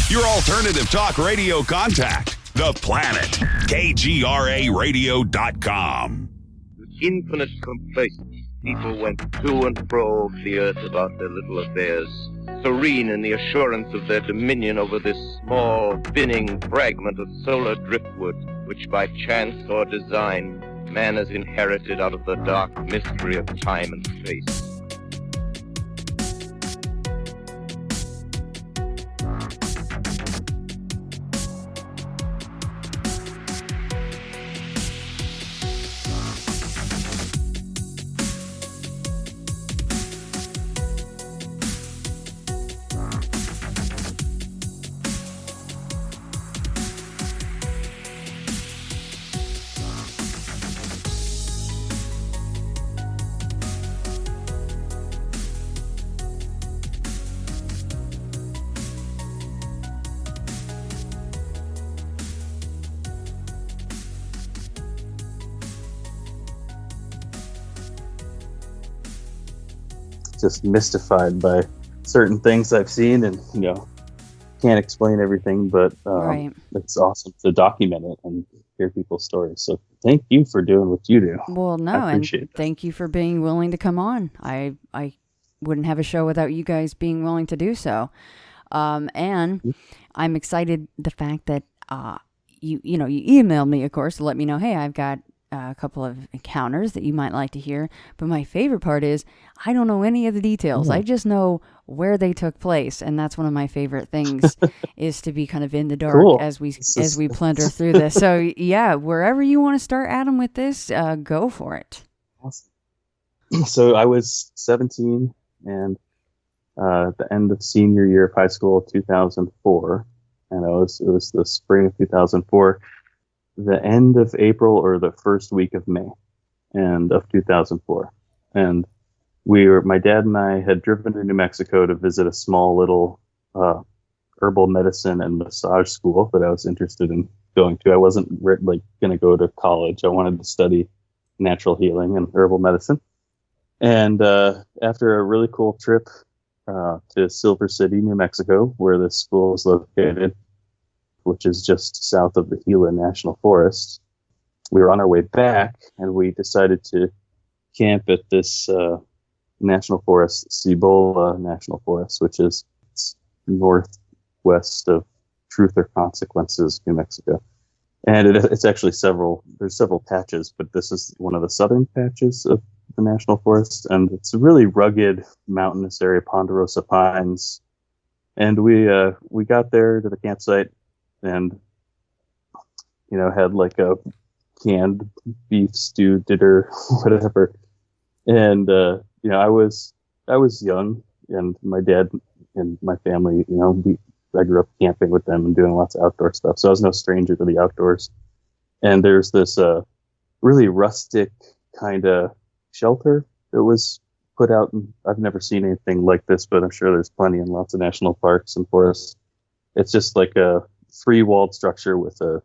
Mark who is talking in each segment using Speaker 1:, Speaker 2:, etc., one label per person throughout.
Speaker 1: Your alternative talk radio contact. The Planet. KGRAradio.com.
Speaker 2: With infinite complacency, people went to and fro over the earth about their little affairs, serene in the assurance of their dominion over this small, spinning fragment of solar driftwood, which by chance or design, man has inherited out of the dark mystery of time and space.
Speaker 3: Just mystified by certain things I've seen, and can't explain everything, but
Speaker 4: right.
Speaker 3: It's awesome to document it and hear people's stories. So thank you for doing what you do.
Speaker 4: Well, no,
Speaker 3: I appreciate
Speaker 4: and thank you for being willing to come on. I wouldn't have a show without you guys being willing to do so. And I'm excited the fact that you emailed me, of course, to let me know, hey, I've got a couple of encounters that you might like to hear. But my favorite part is I don't know any of the details. I just know where they took place, and that's one of my favorite things is to be kind of in the dark as we plunder through this. So yeah, wherever you want to start, Adam, with this, go for it.
Speaker 3: Awesome. So I was 17 and at the end of senior year of high school, 2004, and it was the spring of 2004. The end of April or the first week of May and of 2004. And my dad and I had driven to New Mexico to visit a small little herbal medicine and massage school that I was interested in going to. I wasn't going to go to college. I wanted to study natural healing and herbal medicine. And after a really cool trip to Silver City, New Mexico, where this school is located, which is just south of the Gila National Forest, we were on our way back, and we decided to camp at this national forest, Cibola National Forest, which is northwest of Truth or Consequences, New Mexico. And it's actually there's several patches, but this is one of the southern patches of the national forest, and it's a really rugged, mountainous area, ponderosa pines. And we got there to the campsite, and had like a canned beef stew dinner, whatever. And I was young, and my dad and my family, I grew up camping with them and doing lots of outdoor stuff, so I was no stranger to the outdoors. And there's this really rustic kind of shelter that was put out, and I've never seen anything like this, but I'm sure there's plenty in lots of national parks and forests. It's just like a 3-walled structure with a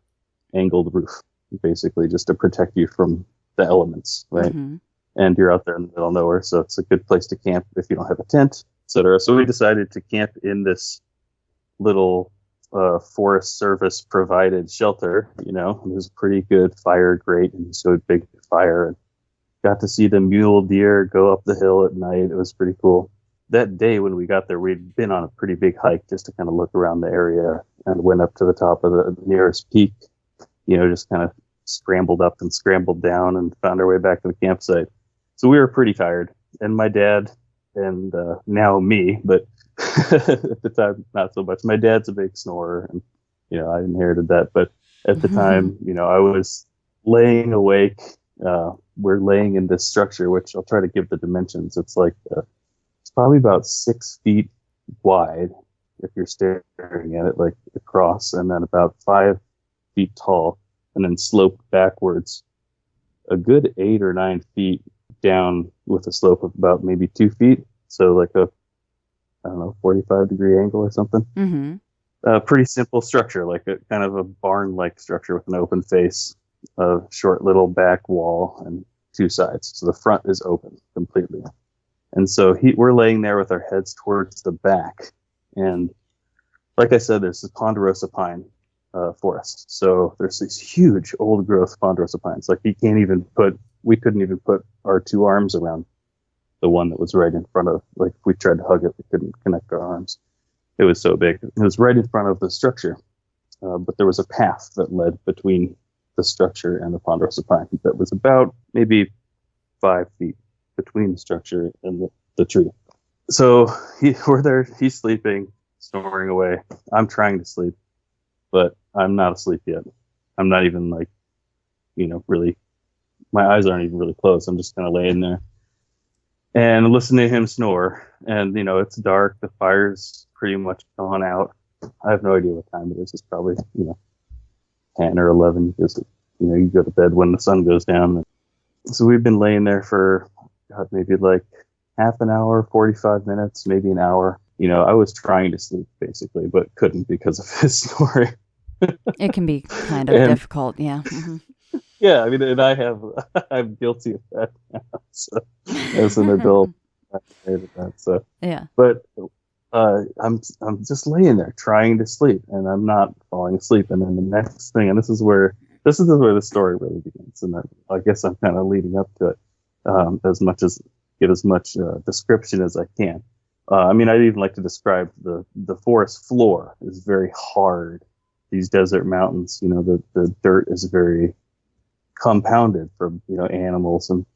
Speaker 3: angled roof, basically just to protect you from the elements, right? Mm-hmm. And you're out there in the middle of nowhere, so it's a good place to camp if you don't have a tent, etc. So we decided to camp in this little Forest Service provided shelter. It was a pretty good fire grate, and so a big fire, and got to see the mule deer go up the hill at night. It was pretty cool. That day when we got there, we'd been on a pretty big hike just to kind of look around the area, and went up to the top of the nearest peak, just kind of scrambled up and scrambled down and found our way back to the campsite. So we were pretty tired, and my dad and now me, but at the time, not so much. My dad's a big snorer, and, I inherited that. But at the time, I was laying awake. We're laying in this structure, which I'll try to give the dimensions. It's like, it's probably about 6 feet wide if you're staring at it like across, and then about 5 feet tall, and then sloped backwards a good 8 or 9 feet down with a slope of about maybe 2 feet. So like a, 45-degree angle or something. Mm-hmm. Pretty simple structure, like a kind of a barn-like structure with an open face, a short little back wall, and 2 sides. So the front is open completely. And so we're laying there with our heads towards the back, and like I said, there's the ponderosa pine forest. So there's these huge old growth ponderosa pines. Like we couldn't even put our two arms around the one that was right in front of, like if we tried to hug it, we couldn't connect our arms. It was so big. It was right in front of the structure. But there was a path that led between the structure and the ponderosa pine that was about maybe 5 feet between the structure and the tree. So we're there, he's sleeping, snoring away. I'm trying to sleep, but I'm not asleep yet. I'm not even like, really, my eyes aren't even really closed. I'm just kind of laying there and listening to him snore. And, it's dark. The fire's pretty much gone out. I have no idea what time it is. It's probably, 10 or 11 because, you go to bed when the sun goes down. So we've been laying there for maybe like half an hour, 45 minutes, maybe an hour. I was trying to sleep basically, but couldn't because of his snoring.
Speaker 4: It can be kind of difficult. Yeah. Mm-hmm.
Speaker 3: Yeah. I mean, and I'm guilty of that now. So as an adult, I hated that. So,
Speaker 4: yeah.
Speaker 3: But I'm just laying there trying to sleep, and I'm not falling asleep. And then the next thing, and this is where the story really begins, and I guess I'm kind of leading up to it get as much description as I can. I mean, I'd even like to describe the forest floor is very hard. These desert mountains, the dirt is very compounded from animals and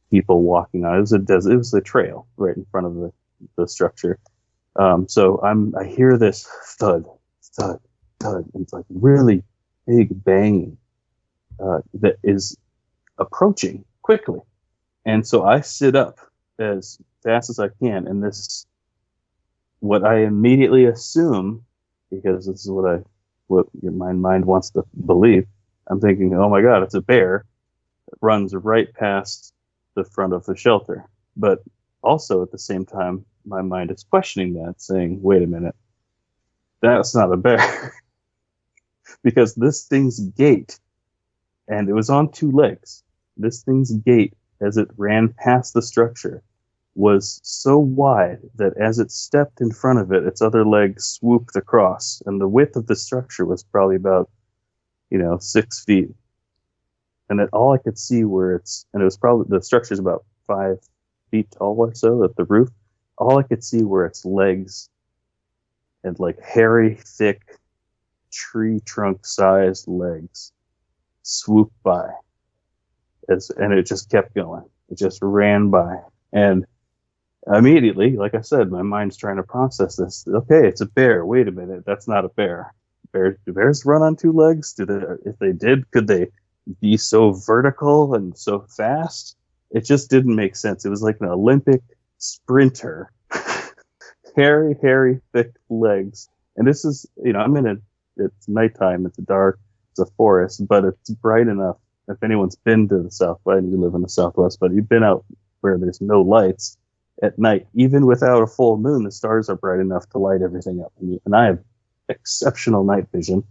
Speaker 3: people walking on it. It was a trail right in front of the structure. So I hear this thud, thud, thud, and it's like really big banging that is approaching quickly. And so I sit up as fast as I can, and this is what I immediately assume, because this is what my mind wants to believe. I'm thinking, oh my God, it's a bear that runs right past the front of the shelter. But also at the same time, my mind is questioning that, saying, wait a minute, that's not a bear. Because this thing's gait, and it was on two legs, this thing's gait as it ran past the structure was so wide that as it stepped in front of it, its other leg swooped across, and the width of the structure was probably about 6 feet. And all I could see and it was probably, the structure's about 5 feet tall or so at the roof. All I could see were its legs and like hairy, thick, tree trunk sized legs swooped by. And it just kept going. It just ran by. And immediately, like I said, my mind's trying to process this. Okay, it's a bear. Wait a minute, that's not a bear. Do bears run on two legs? If they did, could they be so vertical and so fast? It just didn't make sense. It was like an Olympic sprinter. hairy, thick legs. And this is, it's nighttime, it's dark, it's a forest, but it's bright enough. If anyone's been to the Southwest, you live in the Southwest, but you've been out where there's no lights at night, even without a full moon, the stars are bright enough to light everything up. And I have exceptional night vision.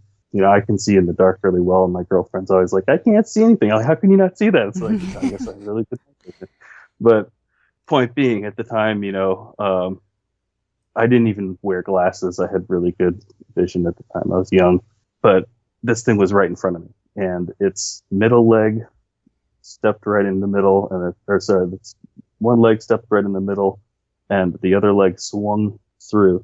Speaker 3: I can see in the dark really well, and my girlfriend's always like, I can't see anything. I'm like, how can you not see that? It's like, I guess I really could. But point being, at the time, I didn't even wear glasses. I had really good vision at the time. I was young, but this thing was right in front of me, and its middle leg stepped right in the middle, and its one leg stepped right in the middle, and the other leg swung through.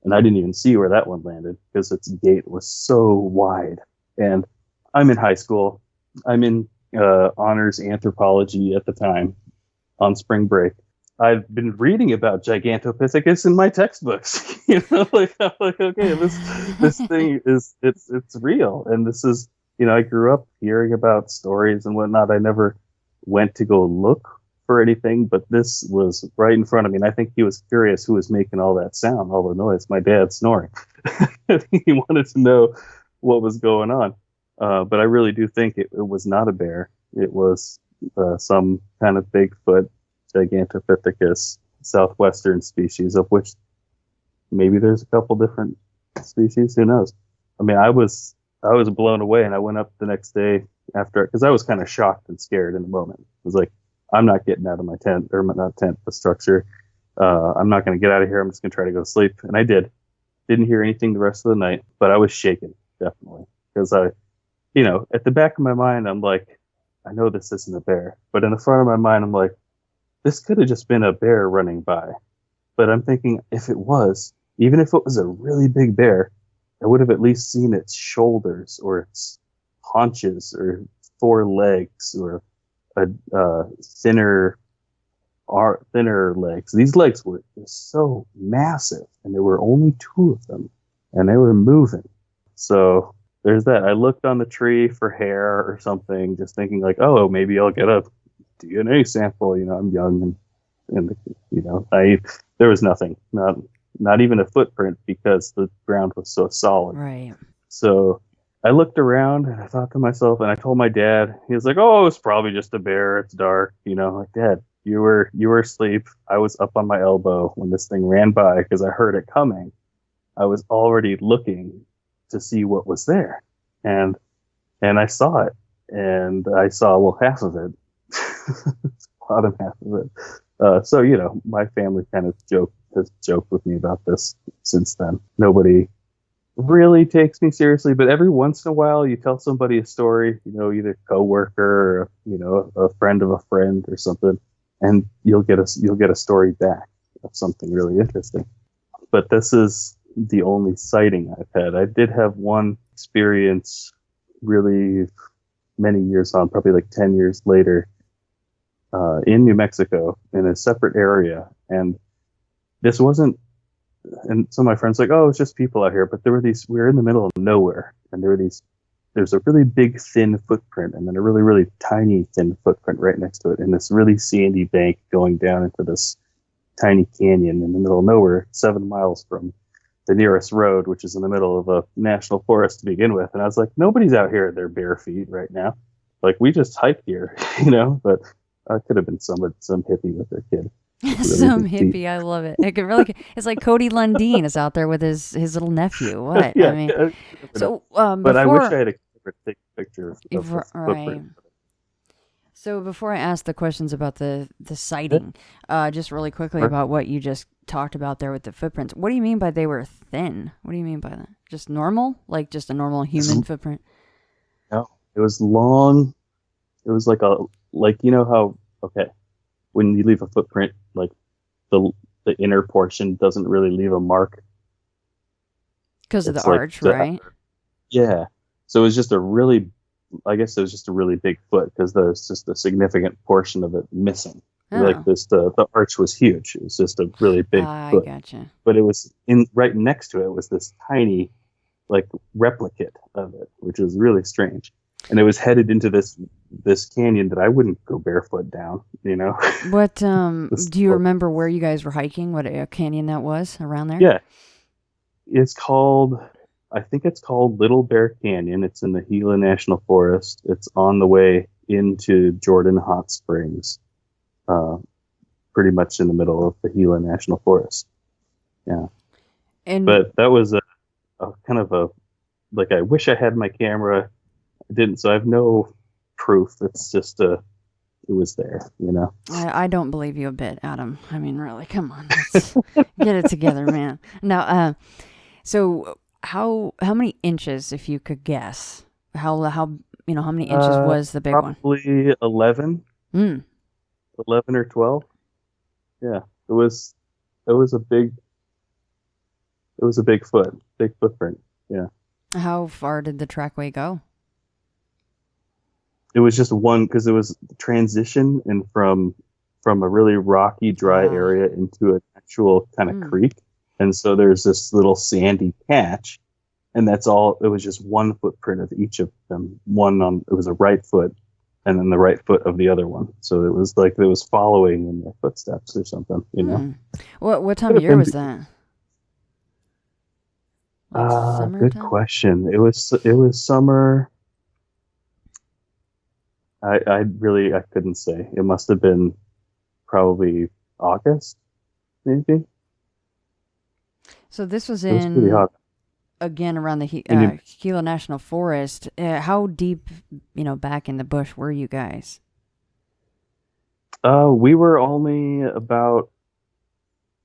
Speaker 3: And I didn't even see where that one landed because its gait was so wide. And I'm in high school. I'm in honors anthropology at the time on spring break. I've been reading about Gigantopithecus in my textbooks. I'm like, okay, this thing it's real. And this is, I grew up hearing about stories and whatnot. I never went to go look for anything, but this was right in front of me, and I think he was curious who was making all that sound, all the noise. My dad snoring. He wanted to know what was going on, but I really do think it was not a bear. It was some kind of Bigfoot, Gigantopithecus, southwestern species, of which maybe there's a couple different species. Who knows? I mean, I was blown away, and I went up the next day after, because I was kind of shocked and scared in the moment. It was like, I'm not getting out of my tent, or not tent, the structure. I'm not going to get out of here. I'm just going to try to go to sleep. And I did. Didn't hear anything the rest of the night, but I was shaken, definitely. Because at the back of my mind, I'm like, I know this isn't a bear. But in the front of my mind, I'm like, this could have just been a bear running by. But I'm thinking, if it was, even if it was a really big bear, I would have at least seen its shoulders or its haunches or four legs or a thinner legs. These legs were just so massive, and there were only two of them, and they were moving. So there's that. I looked on the tree for hair or something, just thinking like, oh, maybe I'll get a DNA sample. I'm young, and there was nothing, not even a footprint, because the ground was so solid.
Speaker 4: Right.
Speaker 3: So I looked around and I thought to myself, and I told my dad. He was like, "Oh, it's probably just a bear. It's dark." Like, Dad, you were asleep. I was up on my elbow when this thing ran by because I heard it coming. I was already looking to see what was there, and I saw it, and I saw half of it, bottom half of it. So my family kind of has joked with me about this since then. Nobody really takes me seriously, but every once in a while you tell somebody a story, either a coworker or a friend of a friend or something, and you'll get a story back of something really interesting. But this is the only sighting I've had. I did have one experience really many years on, probably like 10 years later, in New Mexico in a separate area. And this wasn't, and some of my friends like, oh, it's just people out here. But we were in the middle of nowhere, and there's a really big thin footprint, and then a really, really tiny thin footprint right next to it, and this really sandy bank going down into this tiny canyon in the middle of nowhere, 7 miles from the nearest road, which is in the middle of a national forest to begin with. And I was like, nobody's out here at their bare feet right now. Like, we just hiked here, but it could have been some hippie with their kid. Really
Speaker 4: some hippie, I love it. It's like Cody Lundin is out there with his little nephew. What?
Speaker 3: Yeah,
Speaker 4: I mean,
Speaker 3: yeah.
Speaker 4: so
Speaker 3: but I wish I had a camera to take a picture of this
Speaker 4: right.
Speaker 3: footprint.
Speaker 4: So before I ask the questions about the sighting, just really quickly about what you just talked about there with the footprints. What do you mean by they were thin? What do you mean by that? Just normal? Like just a normal human footprint?
Speaker 3: No, it was long. It was like how, okay, when you leave a footprint, like the inner portion doesn't really leave a mark.
Speaker 4: Because of the arch, right?
Speaker 3: Yeah. So it was just a really big foot, because there's just a significant portion of it missing.
Speaker 4: Oh.
Speaker 3: Like the arch was huge. It was just a really big foot.
Speaker 4: I gotcha.
Speaker 3: But it was right next to it was this tiny, like, replicate of it, which was really strange. And it was headed into this canyon that I wouldn't go barefoot down,
Speaker 4: What do you remember where you guys were hiking? What canyon that was around there?
Speaker 3: Yeah. I think it's called Little Bear Canyon. It's in the Gila National Forest. It's on the way into Jordan Hot Springs, pretty much in the middle of the Gila National Forest. Yeah. But that was a kind of I wish I had my camera. I didn't, so I have no proof. It's just it was there,
Speaker 4: I don't believe you a bit, Adam. I mean, really, come on, let's get it together, man. Now, so how many inches, if you could guess, how many inches was the big one?
Speaker 3: Probably 11. 11 or 12. Yeah, it was a big footprint. Yeah.
Speaker 4: How far did the trackway go?
Speaker 3: It was just one, because it was transition and from a really rocky, dry area into an actual kind of creek. And so there's this little sandy patch, and that's all. It was just one footprint of each of them. It was a right foot, and then the right foot of the other one. So it was like it was following in their footsteps or something,
Speaker 4: What time of year was that?
Speaker 3: Good question. It was summer. I couldn't say. It must have been probably August, maybe.
Speaker 4: So this was
Speaker 3: It was pretty hot.
Speaker 4: Again, around the Gila National Forest. How deep, back in the bush were you guys?
Speaker 3: We were only about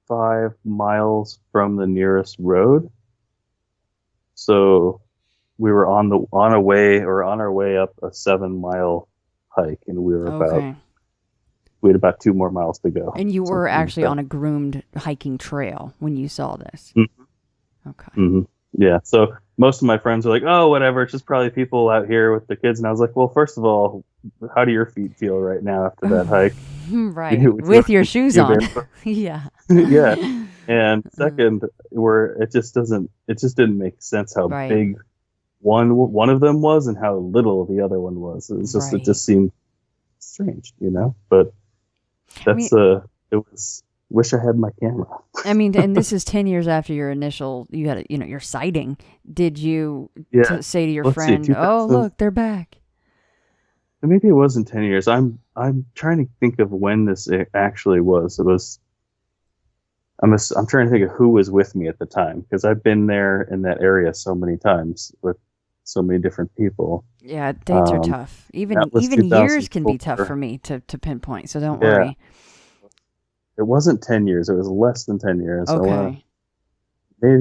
Speaker 3: 5 miles from the nearest road. So we were on our way up a 7-mile hike, and we had about 2 more miles to go.
Speaker 4: And you were actually on a groomed hiking trail when you saw this.
Speaker 3: Mm-hmm.
Speaker 4: Okay.
Speaker 3: Mm-hmm. Yeah. So most of my friends were like, "Oh, whatever. It's just probably people out here with the kids." And I was like, "Well, first of all, how do your feet feel right now after that hike?"
Speaker 4: Right. With your shoes on. Yeah.
Speaker 3: Yeah. And second, it just didn't make sense how big one of them was and how little the other one was. It just seemed strange, But that's wish I had my camera.
Speaker 4: I mean, and this is 10 years after your your sighting. Did you say to your friend, "Oh, look, they're back"?
Speaker 3: Maybe it wasn't 10 years. I'm trying to think of when this actually was. I'm trying to think of who was with me at the time, because I've been there in that area so many times with so many different people.
Speaker 4: Yeah, dates are tough. Even years can be tough for me to pinpoint, so don't worry.
Speaker 3: It wasn't 10 years. It was less than 10 years.
Speaker 4: Okay.
Speaker 3: It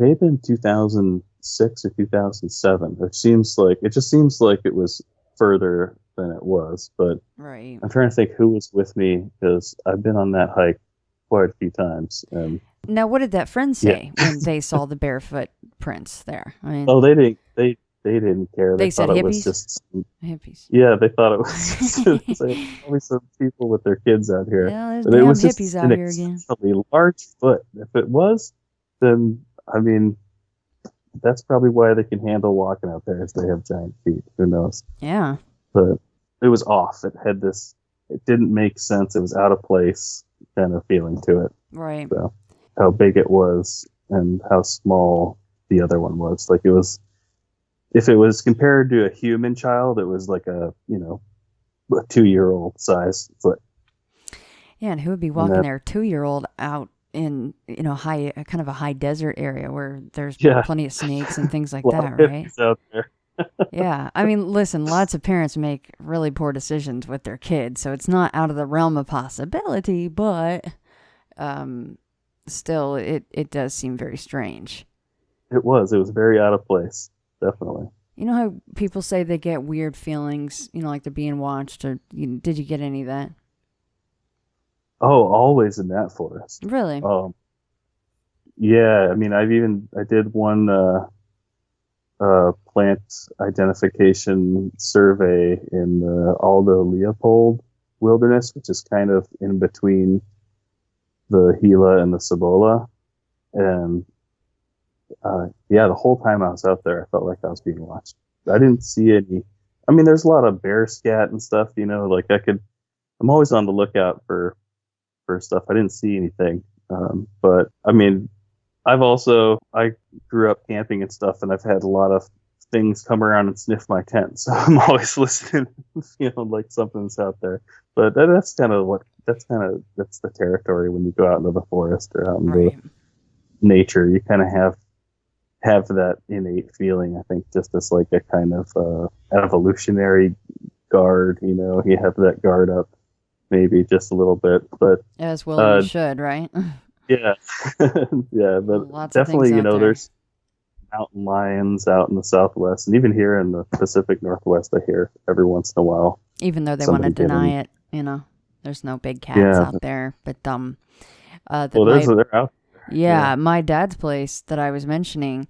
Speaker 3: may have been 2006 or 2007. It just seems like it was further than it was, but I'm trying to think who was with me, because I've been on that hike quite a few times. And
Speaker 4: now, what did that friend say when they saw the barefoot prints there? I mean,
Speaker 3: they didn't care.
Speaker 4: They said hippies?
Speaker 3: It was just
Speaker 4: hippies.
Speaker 3: Yeah, they thought it was just probably some people with their kids out here.
Speaker 4: Yeah, there's damn hippies out here again.
Speaker 3: A large foot. If it was, then I mean, that's probably why they can handle walking out there, is they have giant feet. Who knows?
Speaker 4: Yeah.
Speaker 3: But it was off. It had this. It didn't make sense. It was out of place kind of feeling to it.
Speaker 4: Right.
Speaker 3: So how big it was and how small the other one was. Like, it was. If it was compared to a human child, it was like a 2-year-old size foot.
Speaker 4: Yeah, and who would be walking their 2-year-old out in kind of a high desert area where there's plenty of snakes and things like that, right?
Speaker 3: Out there.
Speaker 4: Yeah, I mean, listen, lots of parents make really poor decisions with their kids, so it's not out of the realm of possibility, but still, it does seem very strange.
Speaker 3: It was very out of place. Definitely.
Speaker 4: You know how people say they get weird feelings, like they're being watched, or did you get any of that?
Speaker 3: Oh, always in that forest.
Speaker 4: Really?
Speaker 3: Yeah, I mean, I did one plant identification survey in the Aldo Leopold wilderness, which is kind of in between the Gila and the Cibola, and the whole time I was out there, I felt like I was being watched. I didn't see any. I mean, there's a lot of bear scat and stuff, like I'm always on the lookout for stuff. I didn't see anything. But I mean, I grew up camping and stuff, and I've had a lot of things come around and sniff my tent. So I'm always listening, like something's out there. But that's the territory when you go out into the forest or out into nature. You kind of have that innate feeling, I think, just as like a kind of evolutionary guard. You have that guard up maybe just a little bit, but
Speaker 4: as well you should, right?
Speaker 3: Yeah. Yeah, but
Speaker 4: lots
Speaker 3: definitely,
Speaker 4: there.
Speaker 3: There's mountain lions out in the Southwest, and even here in the Pacific Northwest, I hear every once in a while.
Speaker 4: Even though they want to deny it, there's no big cats out there, but they're out. Yeah, my dad's place that I was mentioning,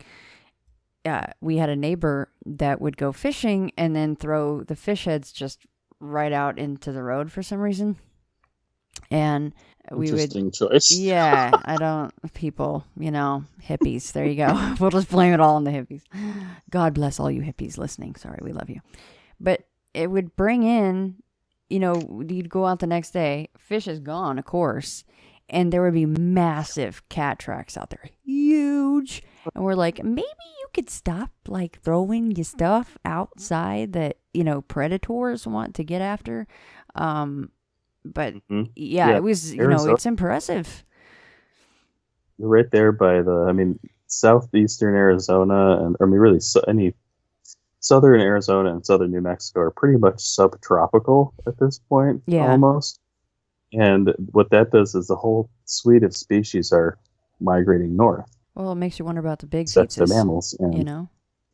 Speaker 4: we had a neighbor that would go fishing and then throw the fish heads just right out into the road for some reason. And we would...
Speaker 3: Interesting choice.
Speaker 4: Yeah, hippies. There you go. We'll just blame it all on the hippies. God bless all you hippies listening. Sorry, we love you. But it would bring in, you'd go out the next day, fish is gone, of course. And there would be massive cat tracks out there. Huge. And we're like, maybe you could stop, throwing your stuff outside that, predators want to get after. But, it was, it's impressive.
Speaker 3: You're right there by southeastern Arizona, really any southern Arizona and southern New Mexico are pretty much subtropical at this point, almost. And what that does is the whole suite of species are migrating north.
Speaker 4: Well, it makes you wonder about the big
Speaker 3: except
Speaker 4: fetuses,
Speaker 3: they're mammals. And
Speaker 4: you know?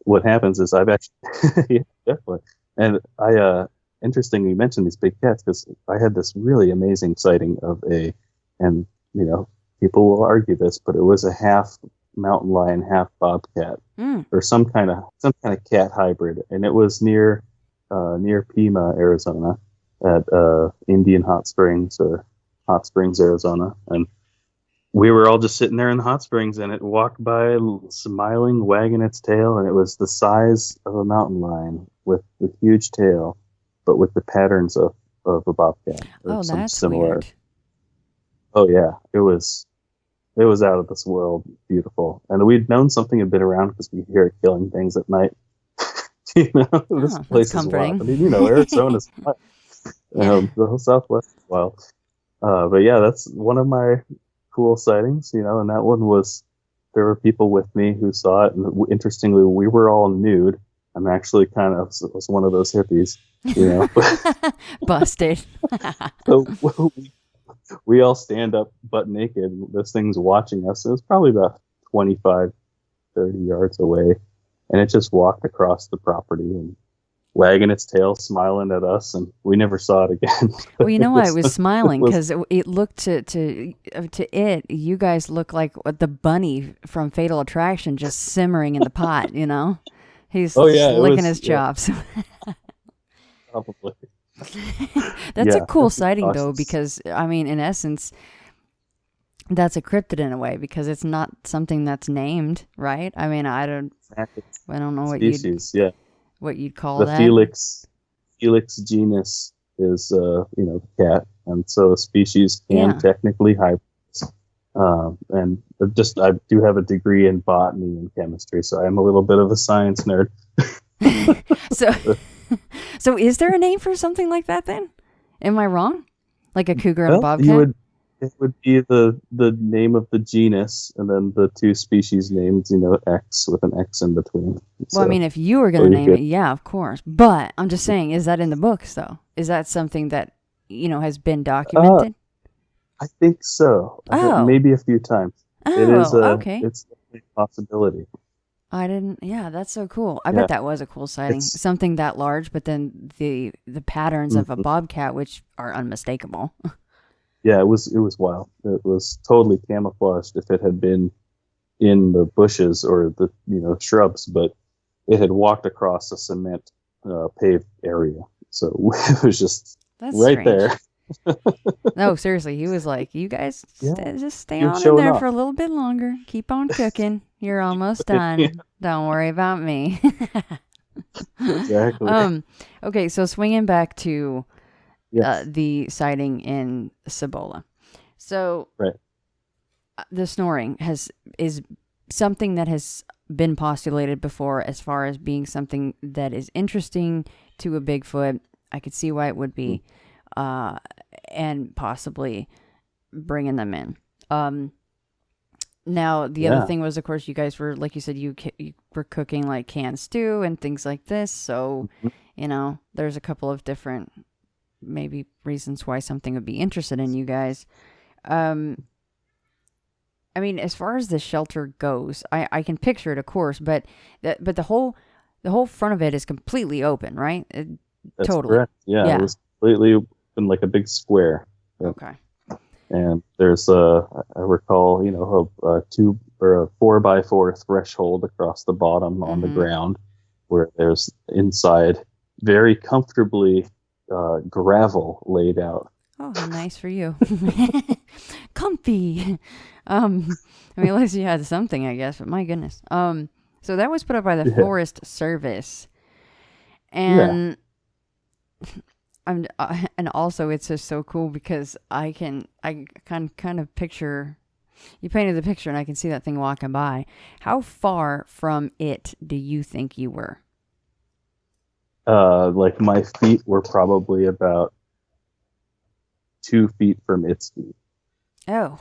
Speaker 3: what happens is I've actually, yeah, definitely. And interesting you mentioned these big cats because I had this really amazing sighting of and people will argue this, but it was a half mountain lion, half bobcat, or some kind of cat hybrid, and it was near Pima, Arizona, at Indian Hot Springs, Arizona, and we were all just sitting there in the hot springs, and it walked by, smiling, wagging its tail, and it was the size of a mountain lion with the huge tail, but with the patterns of a bobcat.
Speaker 4: Oh,
Speaker 3: some
Speaker 4: that's
Speaker 3: similar.
Speaker 4: weird.
Speaker 3: Oh yeah, it was out of this world, beautiful, and we'd known something had been around because we hear it killing things at night. This place is wild. I mean, Arizona's wild.
Speaker 4: Yeah.
Speaker 3: The whole Southwest is wild. But yeah, that's one of my cool sightings, and that one there were people with me who saw it, and interestingly, we were all nude. I'm actually kind of was one of those hippies,
Speaker 4: Busted.
Speaker 3: So we all stand up butt naked. This thing's watching us. It was probably about 25, 30 yards away, and it just walked across the property and wagging its tail, smiling at us, and we never saw it again.
Speaker 4: Well, you know why it was smiling? Because it looked to it, you guys look like the bunny from Fatal Attraction, just simmering in the pot. He's licking his chops.
Speaker 3: Probably.
Speaker 4: That's a cool sighting, though, because I mean, in essence, that's a cryptid in a way because it's not something that's named, right? I mean, I don't know what you'd call
Speaker 3: the
Speaker 4: that.
Speaker 3: Felix genus is the cat, and so a species can technically hybridize. And I do have a degree in botany and chemistry, so I'm a little bit of a science nerd.
Speaker 4: So is there a name for something like that then? Am I wrong? Like a cougar and a bobcat?
Speaker 3: It would be the name of the genus, and then the two species names, X with an X in between.
Speaker 4: Well, I mean, if you were going to name it, yeah, of course. But I'm just saying, is that in the books, though? Is that something that, has been documented?
Speaker 3: I think so. Maybe a few times. It is
Speaker 4: okay.
Speaker 3: It's a possibility.
Speaker 4: I didn't. Yeah, that's so cool. I bet that was a cool sighting. Something that large, but then the patterns of a bobcat, which are unmistakable.
Speaker 3: Yeah, it was wild. It was totally camouflaged if it had been in the bushes or the shrubs, but it had walked across a cement paved area, so it was just right
Speaker 4: strange.
Speaker 3: there.
Speaker 4: No, seriously, he was like, "You guys just stay on in there for a little bit longer. Keep on cooking. You're almost done. Don't worry about me."
Speaker 3: Exactly.
Speaker 4: Okay, so swinging back to the sighting in Cibola. So the snoring is something that has been postulated before as far as being something that is interesting to a Bigfoot. I could see why it would be. And possibly bringing them in. Now, the other thing was, of course, you guys were, like you said, you were cooking like canned stew and things like this. So, there's a couple of different maybe reasons why something would be interested in you guys. I mean, as far as the shelter goes, I can picture it, of course, but the whole front of it is completely open, right?
Speaker 3: That's
Speaker 4: totally
Speaker 3: correct. Yeah, it was completely open, like a big square.
Speaker 4: Okay.
Speaker 3: And there's I recall, a 2 or a 4x4 threshold across the bottom on the ground, where there's inside very comfortably gravel laid out.
Speaker 4: Oh, how nice for you. Comfy. I mean, at least you had something, I guess, but my goodness. So that was put up by the Forest Service. And and also it's just so cool because I can kind of picture, you painted the picture and I can see that thing walking by. How far from it do you think you were?
Speaker 3: Like my feet were probably about 2 feet from its feet.
Speaker 4: Oh.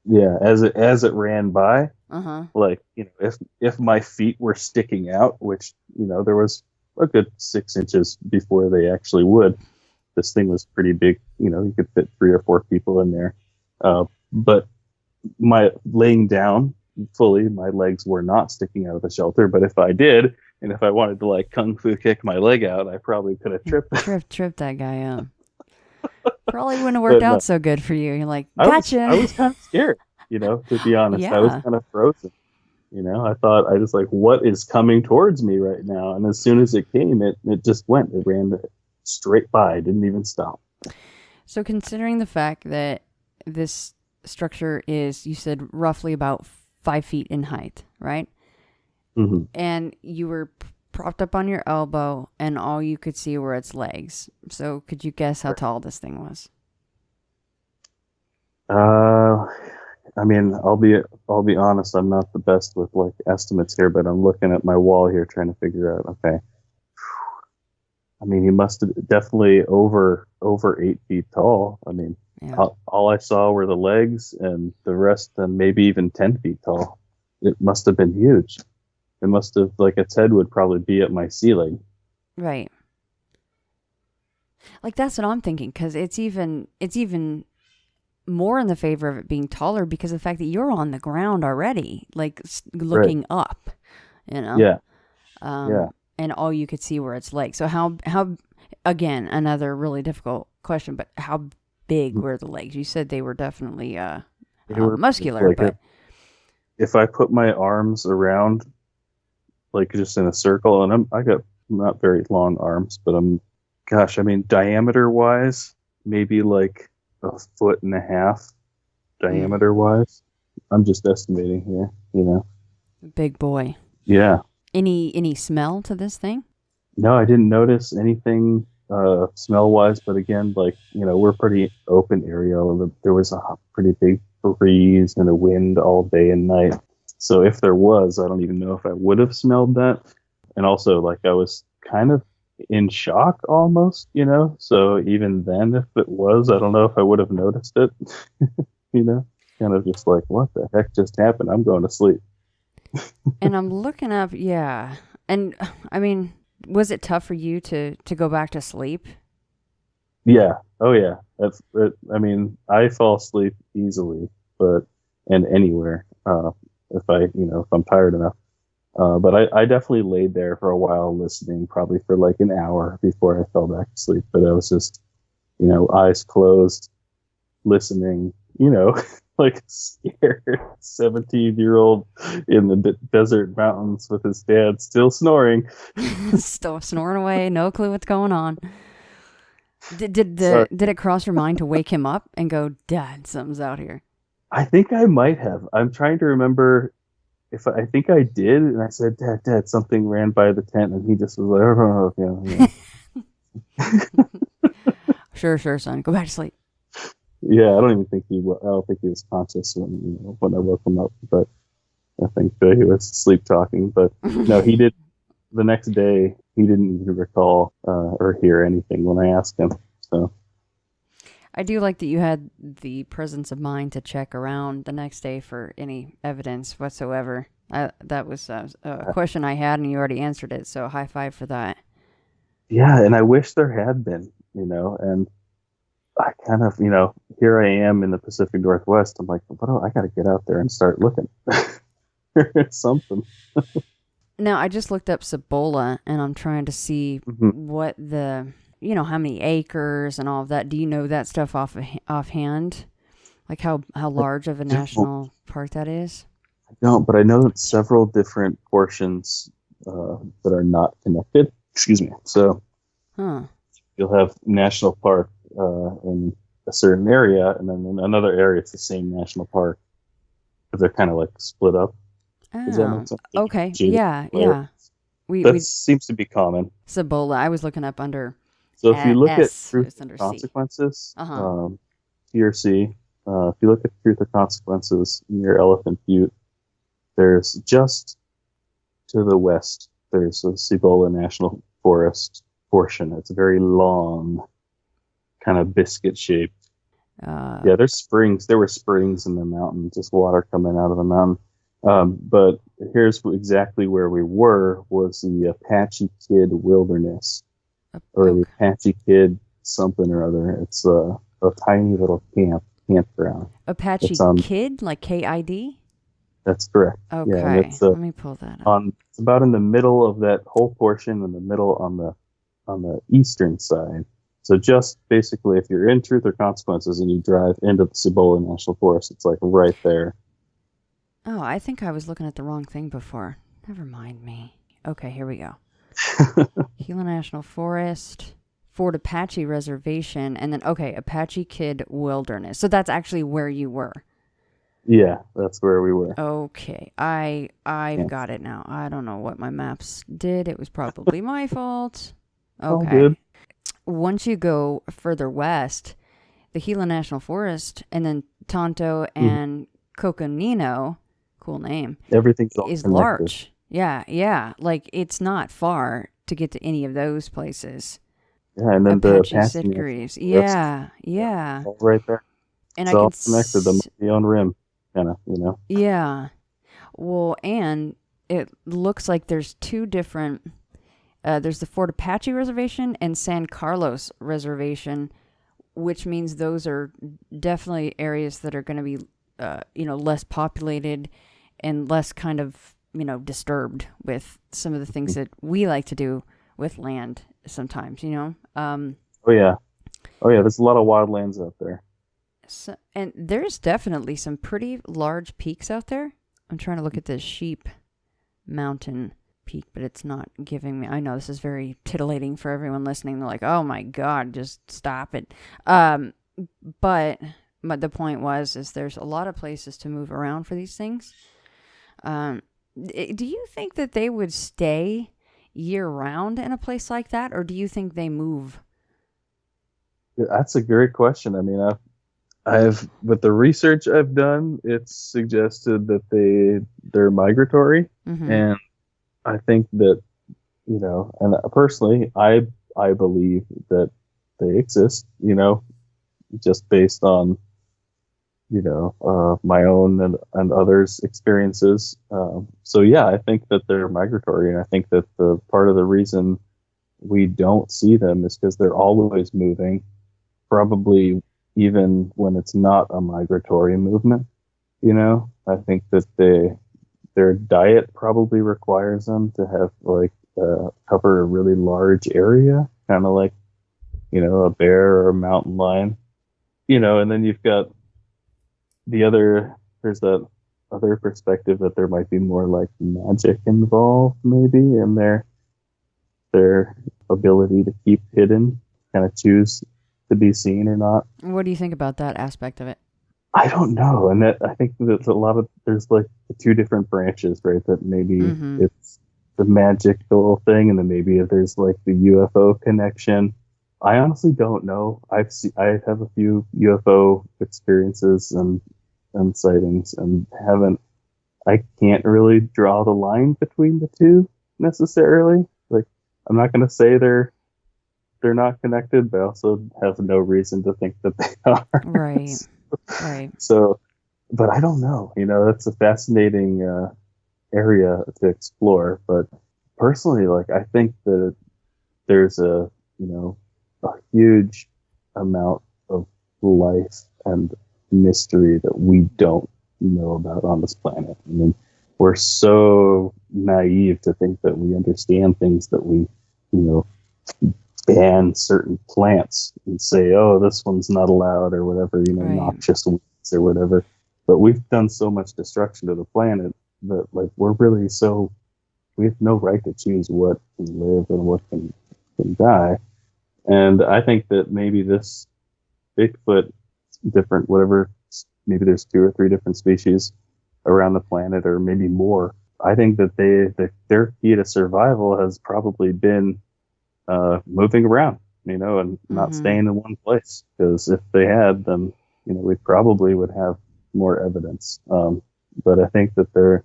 Speaker 3: Yeah, as it ran by,
Speaker 4: Uh-huh.
Speaker 3: like, if my feet were sticking out, which, there was a good 6 inches before they actually would. This thing was pretty big, you could fit 3 or 4 people in there. But my laying down fully, my legs were not sticking out of the shelter. But if I did, and if I wanted to like kung fu kick my leg out, I probably could have tripped.
Speaker 4: Tripped that guy up. Probably wouldn't have worked
Speaker 3: But
Speaker 4: out
Speaker 3: no,
Speaker 4: so good for you. You're like, gotcha.
Speaker 3: I was kind of scared, to be honest. I was
Speaker 4: Yeah.
Speaker 3: kind of frozen. I thought, I was like, what is coming towards me right now? And as soon as it came, it just went. It ran straight by. Didn't even stop.
Speaker 4: So considering the fact that this structure is, you said, roughly about 5 feet in height, right?
Speaker 3: Mm-hmm.
Speaker 4: And you were propped up on your elbow, and all you could see were its legs. So could you guess how tall this thing was?
Speaker 3: I mean, I'll be honest. I'm not the best with like estimates here, but I'm looking at my wall here trying to figure out. Okay, I mean, he must have definitely over 8 feet tall. I mean,
Speaker 4: Yeah.
Speaker 3: all I saw were the legs, and the rest, maybe even 10 feet tall. It must have been huge. It must have, like, its head would probably be at my ceiling.
Speaker 4: Right. Like, that's what I'm thinking, because it's even more in the favor of it being taller because of the fact that you're on the ground already, like looking up,
Speaker 3: Yeah. Yeah.
Speaker 4: And all you could see were its legs. So how again, another really difficult question, but how big were the legs? You said they were definitely
Speaker 3: They were
Speaker 4: muscular,
Speaker 3: like
Speaker 4: but
Speaker 3: if I put my arms around, like, just in a circle, and I got not very long arms, but I mean, diameter wise, maybe like 1.5 feet diameter wise. I'm just estimating here,
Speaker 4: big boy.
Speaker 3: Yeah.
Speaker 4: Any smell to this thing?
Speaker 3: No, I didn't notice anything smell wise, but again, like, we're pretty open area. There was a pretty big breeze and a wind all day and night. So if there was, I don't even know if I would have smelled that. And also, like, I was kind of in shock almost, so even then, if it was, I don't know if I would have noticed it, kind of just like, what the heck just happened? I'm going to sleep.
Speaker 4: And I'm looking up, yeah. And I mean, was it tough for you to go back to sleep?
Speaker 3: Yeah. Oh yeah. That's it. I mean, I fall asleep easily, and anywhere, if I'm tired enough. But I definitely laid there for a while listening, probably for like an hour before I fell back to sleep. But I was just, eyes closed, listening, like a scared 17-year-old in the desert mountains with his dad still snoring.
Speaker 4: Still snoring away, no clue what's going on. Did it cross your mind to wake him up and go, Dad, something's out here?
Speaker 3: I think I might have. I'm trying to remember if I think I did, and I said, Dad, something ran by the tent, and he just was like,
Speaker 4: Sure, son, go back to sleep.
Speaker 3: Yeah, I don't think he was conscious when I woke him up, but I think that he was sleep talking. But no, he did. The next day, he didn't even recall or hear anything when I asked him. So
Speaker 4: I do like that you had the presence of mind to check around the next day for any evidence whatsoever. That was a question I had, and you already answered it. So high five for that.
Speaker 3: Yeah, and I wish there had been, and I kind of, here I am in the Pacific Northwest. I'm like, I got to get out there and start looking. Something.
Speaker 4: Now, I just looked up Cibola, and I'm trying to see what the, how many acres and all of that. Do you know that stuff offhand? Like how large of a national park that is?
Speaker 3: I don't, but I know that several different portions that are not connected. Excuse me. So you'll have national park in a certain area, and then in another area it's the same national park, but they're kind of like split up. Does that make sense?
Speaker 4: Okay. Yeah.
Speaker 3: That seems to be common.
Speaker 4: Cibola. I was looking up under.
Speaker 3: So if you look at
Speaker 4: S,
Speaker 3: Truth
Speaker 4: it's under
Speaker 3: or
Speaker 4: C.
Speaker 3: Consequences, T or C, if you look at Truth or Consequences near Elephant Butte, there's just to the west, there's a Cibola National Forest portion. It's very long, kind of biscuit shaped. Yeah, there's springs. There were springs in the mountain, just water coming out of the mountain. But here's exactly where we was the Apache Kid Wilderness, or the Apache Kid something or other. It's a tiny little camp campground.
Speaker 4: Apache
Speaker 3: It's on.
Speaker 4: Kid, like KID?
Speaker 3: That's correct.
Speaker 4: Okay.
Speaker 3: Yeah, and it's
Speaker 4: Let me pull that up.
Speaker 3: it's about in the middle of that whole portion, in the middle on the eastern side. So just basically, if you're in Truth or Consequences and you drive into the Cibola National Forest, it's like right there.
Speaker 4: Oh, I think I was looking at the wrong thing before. Never mind me. Okay, here we go. Gila National Forest, Fort Apache Reservation, and then, okay, Apache Kid Wilderness. So that's actually where you were.
Speaker 3: Yeah, that's where we were.
Speaker 4: Okay, I've got it now. I don't know what my maps did. It was probably my fault. Okay.
Speaker 3: All good.
Speaker 4: Once you go further west, the Gila National Forest, and then Tonto and Coconino, cool name,
Speaker 3: Everything's all
Speaker 4: is
Speaker 3: connected.
Speaker 4: large. Yeah. Like, it's not far to get to any of those places.
Speaker 3: Yeah, and then
Speaker 4: Apache
Speaker 3: the
Speaker 4: Sid
Speaker 3: Apache.
Speaker 4: Greaves. Yeah.
Speaker 3: All right there.
Speaker 4: And
Speaker 3: It's
Speaker 4: I
Speaker 3: all
Speaker 4: can
Speaker 3: connected. The own rim, kind of,
Speaker 4: Yeah. Well, and it looks like there's two different. There's the Fort Apache Reservation and San Carlos Reservation, which means those are definitely areas that are going to be, less populated and less kind of, disturbed with some of the things that we like to do with land sometimes,
Speaker 3: Oh yeah. There's a lot of wildlands out there.
Speaker 4: So, and there's definitely some pretty large peaks out there. I'm trying to look at this Sheep Mountain peak, but it's not giving me. I know this is very titillating for everyone listening. They're like, "Oh my God, just stop it." But the point is there's a lot of places to move around for these things. Do you think that they would stay year round in a place like that, or do you think they move?
Speaker 3: That's a great question. I mean, I've with the research I've done, it's suggested that they're migratory, and I think that and personally, I believe that they exist. Just based on my own and others' experiences. So yeah, I think that they're migratory, and I think that the part of the reason we don't see them is because they're always moving, probably even when it's not a migratory movement. I think that their diet probably requires them to have cover a really large area, kind of like a bear or a mountain lion. And then you've got there's that other perspective that there might be more like magic involved maybe in their ability to keep hidden, kind of choose to be seen or not.
Speaker 4: What do you think about that aspect of it?
Speaker 3: I don't know. And I think that there's like the two different branches, right? That maybe it's the magical thing, and then maybe there's like the UFO connection. I honestly don't know. I have a few UFO experiences and sightings, and I can't really draw the line between the two necessarily. Like, I'm not going to say they're not connected, but I also have no reason to think that they are.
Speaker 4: Right.
Speaker 3: So, but I don't know. That's a fascinating area to explore. But personally, I think that there's a huge amount of life and mystery that we don't know about on this planet. I mean, we're so naive to think that we understand things, that we, ban certain plants and say, oh, this one's not allowed or whatever, noxious weeds or whatever. But we've done so much destruction to the planet that we're really we have no right to choose what can live and what can die. And I think that maybe this Bigfoot, different, whatever, maybe there's 2 or 3 different species around the planet, or maybe more. I think that their key to survival has probably been moving around, and not staying in one place. Because if they had, then, we probably would have more evidence. But I think that they're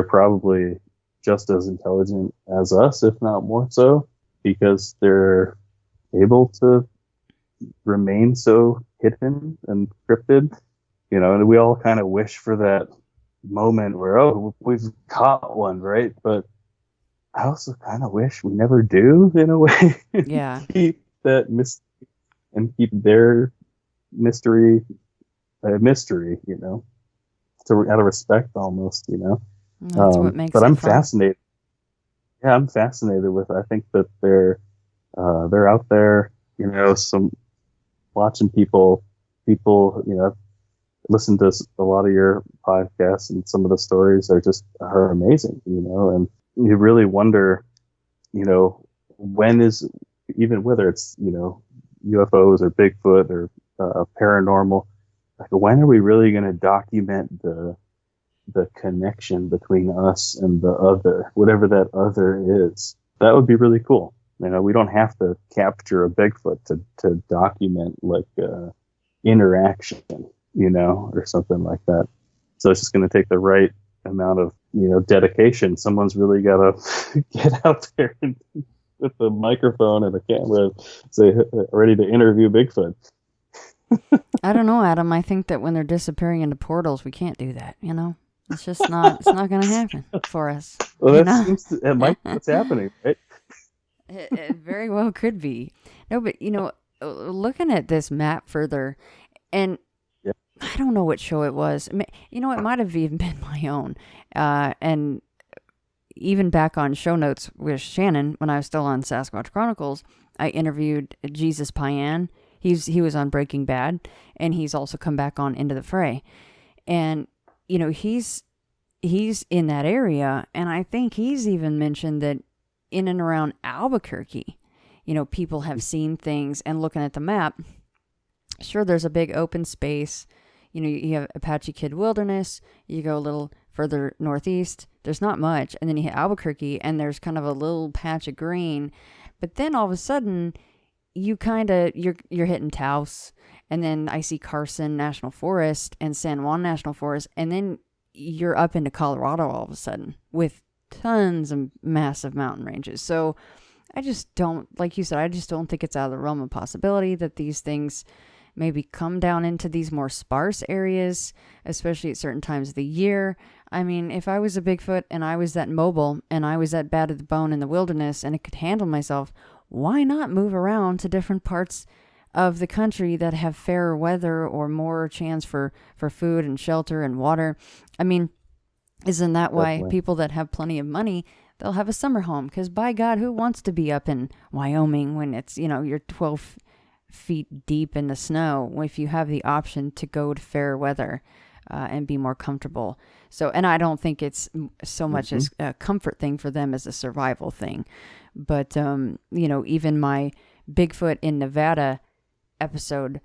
Speaker 3: probably just as intelligent as us, if not more so, because they're able to remain so hidden and cryptid, and we all kind of wish for that moment where, oh, we've caught one, right? But I also kind of wish we never do, in a way.
Speaker 4: Yeah.
Speaker 3: Keep that mystery and keep their mystery a mystery, out of respect almost,
Speaker 4: That's what makes
Speaker 3: but
Speaker 4: it
Speaker 3: I'm
Speaker 4: fun.
Speaker 3: fascinated. Yeah, I'm fascinated with. I think that they're out there, some watching people, listen to a lot of your podcasts, and some of the stories are amazing, and you really wonder, when is, even whether it's, UFOs or Bigfoot or paranormal, like when are we really going to document the connection between us and the other, whatever that other is? That would be really cool. We don't have to capture a Bigfoot to document like interaction, or something like that. So it's just going to take the right amount of, dedication. Someone's really got to get out there with a microphone and a camera, say, ready to interview Bigfoot.
Speaker 4: I don't know, Adam. I think that when they're disappearing into portals, we can't do that. It's just not. It's not going to happen for us.
Speaker 3: Well, that might be what's happening, right?
Speaker 4: It very well could be. No, but looking at this map further, and
Speaker 3: Yeah.
Speaker 4: I don't know what show it was. It might have even been my own. And even back on show notes with Shannon, when I was still on Sasquatch Chronicles, I interviewed Jesus Payan. He was on Breaking Bad, and he's also come back on Into the Fray. And, he's in that area, and I think he's even mentioned that in and around Albuquerque, people have seen things, and looking at the map, sure, there's a big open space. You have Apache Kid Wilderness. You go a little further northeast, there's not much. And then you hit Albuquerque, and there's kind of a little patch of green. But then all of a sudden, you're hitting Taos. And then I see Carson National Forest and San Juan National Forest. And then you're up into Colorado all of a sudden with tons of massive mountain ranges. So I just don't, like you said, I just don't think it's out of the realm of possibility that these things maybe come down into these more sparse areas, especially at certain times of the year. I mean, if I was a Bigfoot and I was that mobile and I was that bad at the bone in the wilderness and it could handle myself, why not move around to different parts of the country that have fairer weather or more chance for food and shelter and water? I mean, isn't that why people that have plenty of money, they'll have a summer home? Because by God, who wants to be up in Wyoming when it's, you're 12 feet deep in the snow, if you have the option to go to fair weather and be more comfortable? So, and I don't think it's so much as a comfort thing for them as a survival thing. But, even my Bigfoot in Nevada episode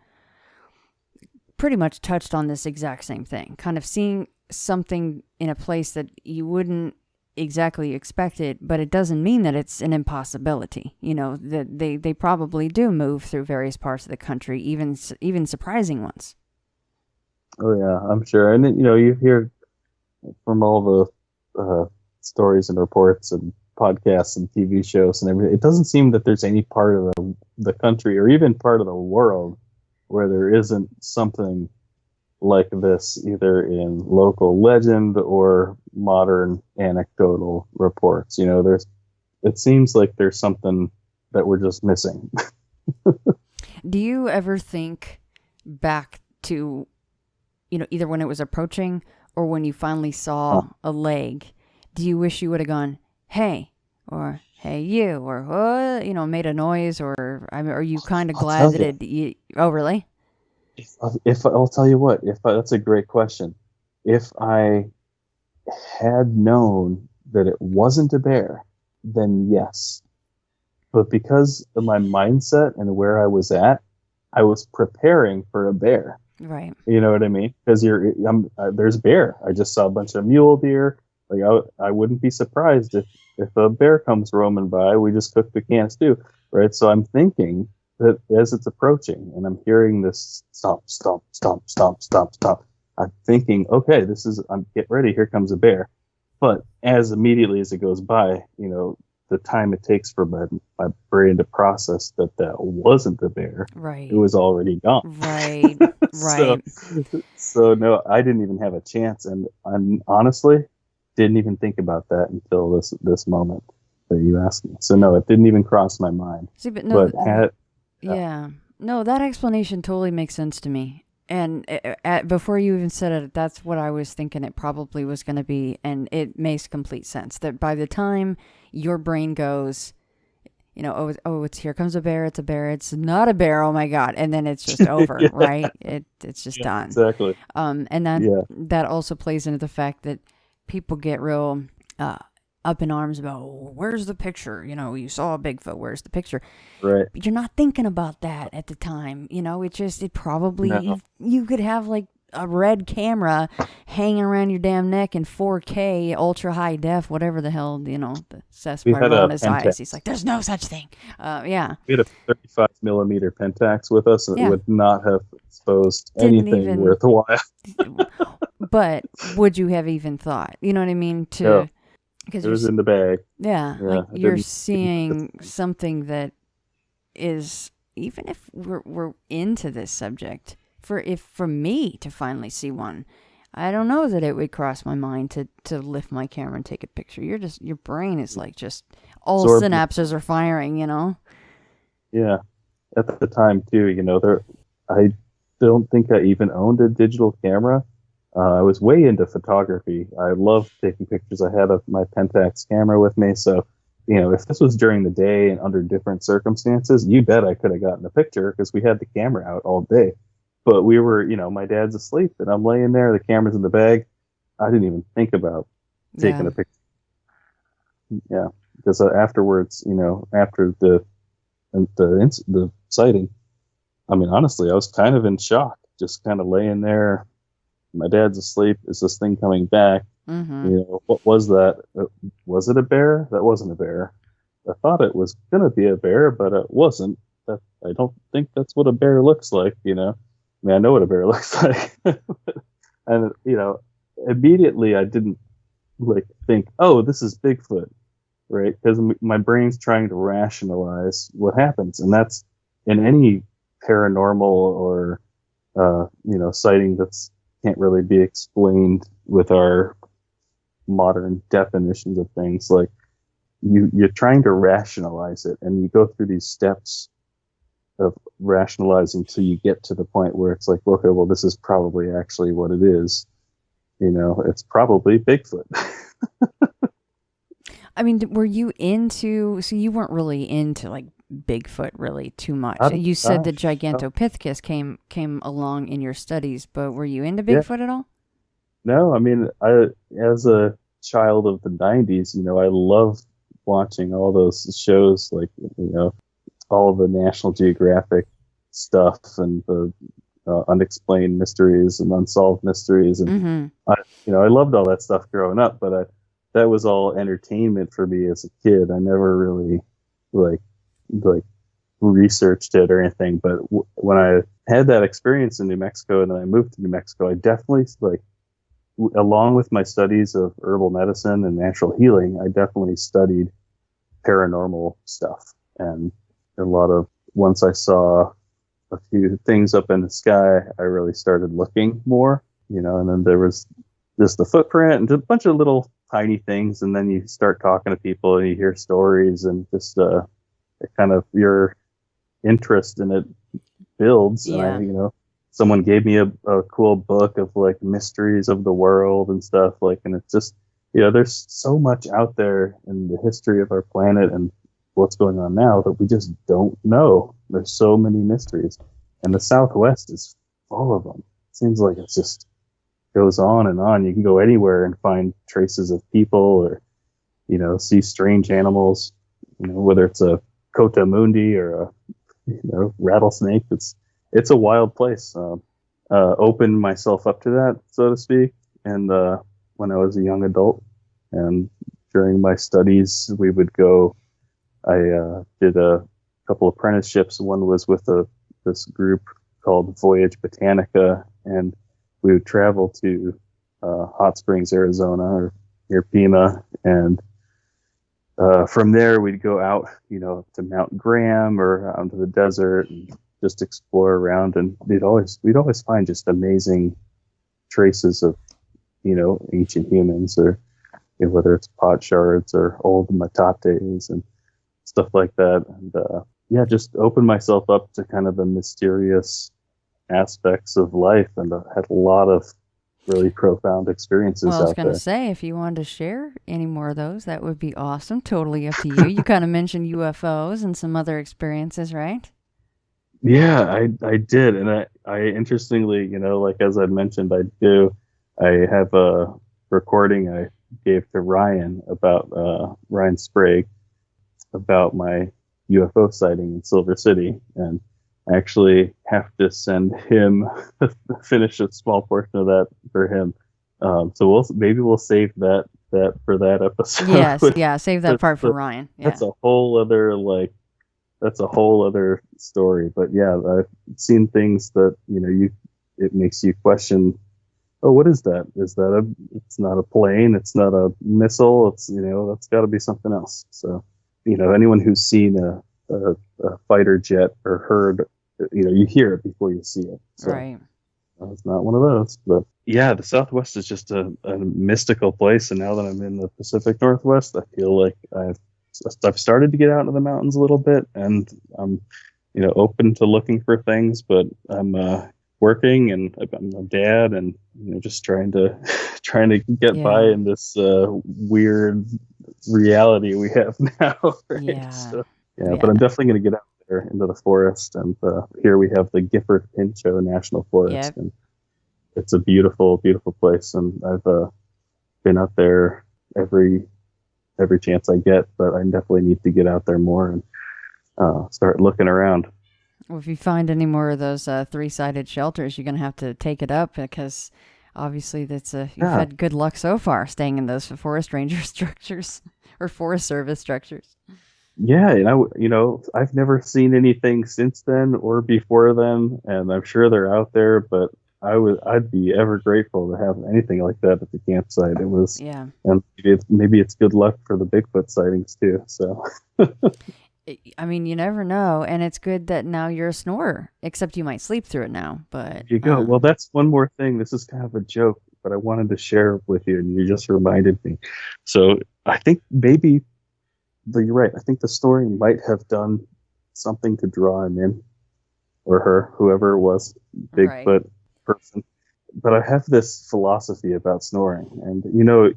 Speaker 4: pretty much touched on this exact same thing, kind of seeing something in a place that you wouldn't exactly expect it, but it doesn't mean that it's an impossibility. That they probably do move through various parts of the country, even surprising ones.
Speaker 3: Oh yeah, I'm sure. And then, you hear from all the stories and reports and podcasts and TV shows and everything, it doesn't seem that there's any part of the country or even part of the world where there isn't something like this, either in local legend or modern anecdotal reports. It seems like there's something that we're just missing.
Speaker 4: Do you ever think back to, either when it was approaching or when you finally saw a leg, do you wish you would have gone, hey, or hey, you, or, made a noise, or are you kind of glad that oh, really?
Speaker 3: If I'll tell you what, that's a great question. If I had known that it wasn't a bear, then yes. But because of my mindset and where I was at, I was preparing for a bear.
Speaker 4: Right.
Speaker 3: You know what I mean? Because there's bear. I just saw a bunch of mule deer. Like I wouldn't be surprised if a bear comes roaming by. We just cooked the can of stew, right? So I'm thinking that as it's approaching and I'm hearing this stomp, stomp, stomp, stomp, stomp, stomp, I'm thinking, okay, get ready, here comes a bear. But as immediately as it goes by, the time it takes for my brain to process that wasn't a bear,
Speaker 4: right,
Speaker 3: it was already gone.
Speaker 4: Right, right.
Speaker 3: So no, I didn't even have a chance, and I honestly didn't even think about that until this moment that you asked me. So no, it didn't even cross my mind.
Speaker 4: See, but no,
Speaker 3: but
Speaker 4: yeah, no, that explanation totally makes sense to me. And before you even said it, that's what I was thinking it probably was going to be. And it makes complete sense that by the time your brain goes, it's here comes a bear, it's a bear, it's not a bear, oh my God. And then it's just over,
Speaker 3: Yeah.
Speaker 4: right? It's just done.
Speaker 3: Exactly.
Speaker 4: And that also plays into the fact that people get real up in arms about, where's the picture? You saw a Bigfoot, where's the picture?
Speaker 3: Right.
Speaker 4: But you're not thinking about that at the time. It probably,
Speaker 3: No.
Speaker 4: you could have like a red camera hanging around your damn neck in 4K, ultra high def, whatever the hell, the Seth's
Speaker 3: We
Speaker 4: probably
Speaker 3: had a
Speaker 4: rolling his
Speaker 3: Pentax.
Speaker 4: eyes. He's like, there's no such thing. Yeah.
Speaker 3: We had a 35 millimeter Pentax with us, and
Speaker 4: Yeah.
Speaker 3: it would not have exposed
Speaker 4: Didn't
Speaker 3: anything
Speaker 4: even-
Speaker 3: worthwhile.
Speaker 4: But would you have even thought? You know what I mean?
Speaker 3: Yeah.
Speaker 4: Because
Speaker 3: It was in the bag.
Speaker 4: yeah,
Speaker 3: Yeah,
Speaker 4: like
Speaker 3: I
Speaker 4: you're
Speaker 3: didn't-
Speaker 4: seeing something that is, even if we're into this subject, for me to finally see one, I don't know that it would cross my mind to lift my camera and take a picture. Your brain is like just all
Speaker 3: Absorbed.
Speaker 4: synapses are firing,
Speaker 3: Yeah. At the time too, I don't think I even owned a digital camera. I was way into photography. I loved taking pictures. I had my Pentax camera with me, so if this was during the day and under different circumstances, you bet I could have gotten a picture because we had the camera out all day. But we were, my dad's asleep and I'm laying there, the camera's in the bag. I didn't even think about taking
Speaker 4: Yeah.
Speaker 3: a picture. Yeah, because afterwards, after the sighting, I mean, honestly, I was kind of in shock, just kind of laying there. My dad's asleep. Is this thing coming back?
Speaker 4: Mm-hmm.
Speaker 3: What was that? Was it a bear? That wasn't a bear. I thought it was going to be a bear, but it wasn't. I don't think that's what a bear looks like, I mean, I know what a bear looks like. And, immediately I didn't think, oh, this is Bigfoot, right? Because my brain's trying to rationalize what happens. And that's in any paranormal or, sighting that's can't really be explained with our modern definitions of things. Like you're trying to rationalize it, and you go through these steps of rationalizing till you get to the point where it's like, okay, well, this is probably actually what it is. It's probably Bigfoot.
Speaker 4: I mean, were you so you weren't really into like Bigfoot really too much. You said the Gigantopithecus came along in your studies, but were you into Bigfoot at all?
Speaker 3: No, I mean, as a child of the 90s, I loved watching all those shows, like, all the National Geographic stuff and the unexplained mysteries and unsolved mysteries. And,
Speaker 4: Mm-hmm.
Speaker 3: I loved all that stuff growing up, but that was all entertainment for me as a kid. I never really like researched it or anything. But when I had that experience in New Mexico and then I moved to New Mexico, I definitely along with my studies of herbal medicine and natural healing, I definitely studied paranormal stuff. And once I saw a few things up in the sky, I really started looking more, and then there was just the footprint and just a bunch of little tiny things. And then you start talking to people and you hear stories and just, it kind of, your interest in it builds.
Speaker 4: Yeah.
Speaker 3: And someone gave me a cool book of like mysteries of the world and stuff, and it's just, there's so much out there in the history of our planet and what's going on now that we just don't know. There's so many mysteries, and the Southwest is full of them. It seems like it just goes on and on. You can go anywhere and find traces of people or, see strange animals, whether it's a Kota Mundi or a, rattlesnake. It's a wild place. Opened myself up to that, so to speak. And when I was a young adult, and during my studies, we would go. I did a couple apprenticeships. One was with this group called Voyage Botanica, and we would travel to Hot Springs, Arizona, or near Pima, and from there we'd go out, to Mount Graham or out into the desert and just explore around. And we'd always find just amazing traces of, ancient humans, or whether it's pot shards or old metates and stuff like that. And just open myself up to kind of the mysterious aspects of life, and had a lot of really profound experiences
Speaker 4: Well, I was
Speaker 3: out
Speaker 4: going to
Speaker 3: there.
Speaker 4: say, if you wanted to share any more of those, that would be awesome. Totally up to you. You kind of mentioned UFOs and some other experiences, right?
Speaker 3: Yeah, I did, and I interestingly, like as I mentioned, I have a recording I gave to Ryan about Ryan Sprague about my UFO sighting in Silver City, and I actually have to send him finish a small portion of that for him. So we'll save that for that episode.
Speaker 4: Yes, yeah, save that part for Ryan. Yeah.
Speaker 3: That's a whole other story. But yeah, I've seen things that it makes you question. Oh, what is that? Is that it's not a plane, it's not a missile, it's that's got to be something else. So anyone who's seen a fighter jet or heard, you hear it before you see it. So
Speaker 4: right.
Speaker 3: it's not one of those. But yeah, the Southwest is just a mystical place, and now that I'm in the Pacific Northwest, I feel like I've started to get out into the mountains a little bit, and I'm open to looking for things, but I'm working, and I'm a dad, and just trying to get by in this weird reality we have now. Right?
Speaker 4: Yeah.
Speaker 3: So, but I'm definitely going to get out there into the forest, and here we have the Gifford Pinchot National Forest, and it's a beautiful, beautiful place, and I've been out there every chance I get, but I definitely need to get out there more and start looking around.
Speaker 4: Well, if you find any more of those 3-sided shelters, you're going to have to take it up, because obviously you've had good luck so far staying in those forest ranger structures or Forest Service structures.
Speaker 3: Yeah, and I've never seen anything since then or before then, and I'm sure they're out there, but I'd be ever grateful to have anything like that at the campsite. It was, and maybe it's good luck for the Bigfoot sightings too. So,
Speaker 4: I mean, you never know, and it's good that now you're a snorer. Except you might sleep through it now. But
Speaker 3: there you go. Well, that's one more thing. This is kind of a joke, but I wanted to share with you, and you just reminded me. So I think maybe, but you're right. I think the story might have done something to draw him in, or her, whoever it was, Bigfoot person. But I have this philosophy about snoring, and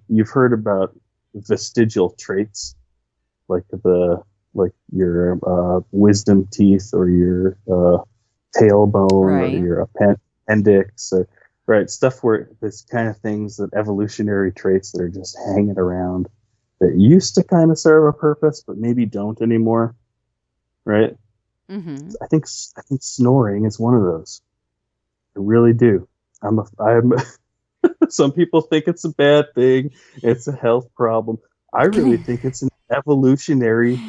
Speaker 3: you've heard about vestigial traits, like your wisdom teeth, or your tailbone, or your appendix, or stuff where there's kind of things, that evolutionary traits that are just hanging around, that used to kind of serve a purpose, but maybe don't anymore, right?
Speaker 4: Mm-hmm.
Speaker 3: I think snoring is one of those. I really do. I'm some people think it's a bad thing. It's a health problem. I really think it's an evolutionary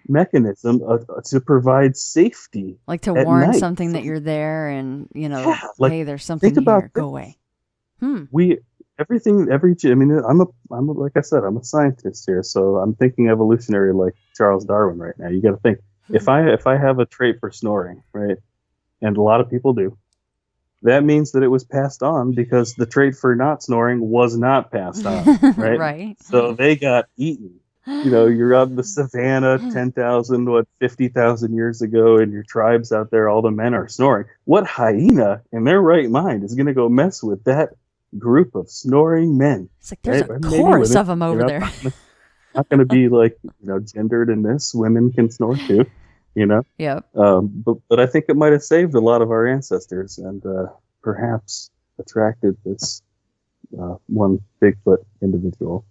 Speaker 3: mechanism to provide safety,
Speaker 4: like to warn something that you're there, and hey, there's something here. Go away.
Speaker 3: I'm like I said, I'm a scientist here, so I'm thinking evolutionary, like Charles Darwin right now. You got to think, if I have a trait for snoring, right, and a lot of people do, that means that it was passed on, because the trait for not snoring was not passed on, right?
Speaker 4: Right.
Speaker 3: So they got eaten. You're out in the savannah 50,000 years ago, and your tribe's out there, all the men are snoring. What hyena in their right mind is going to go mess with that group of snoring men?
Speaker 4: It's like there's a chorus of them over there.
Speaker 3: Not going to be like, gendered in this. Women can snore too,
Speaker 4: Yep.
Speaker 3: But I think it might have saved a lot of our ancestors, and perhaps attracted this one Bigfoot individual.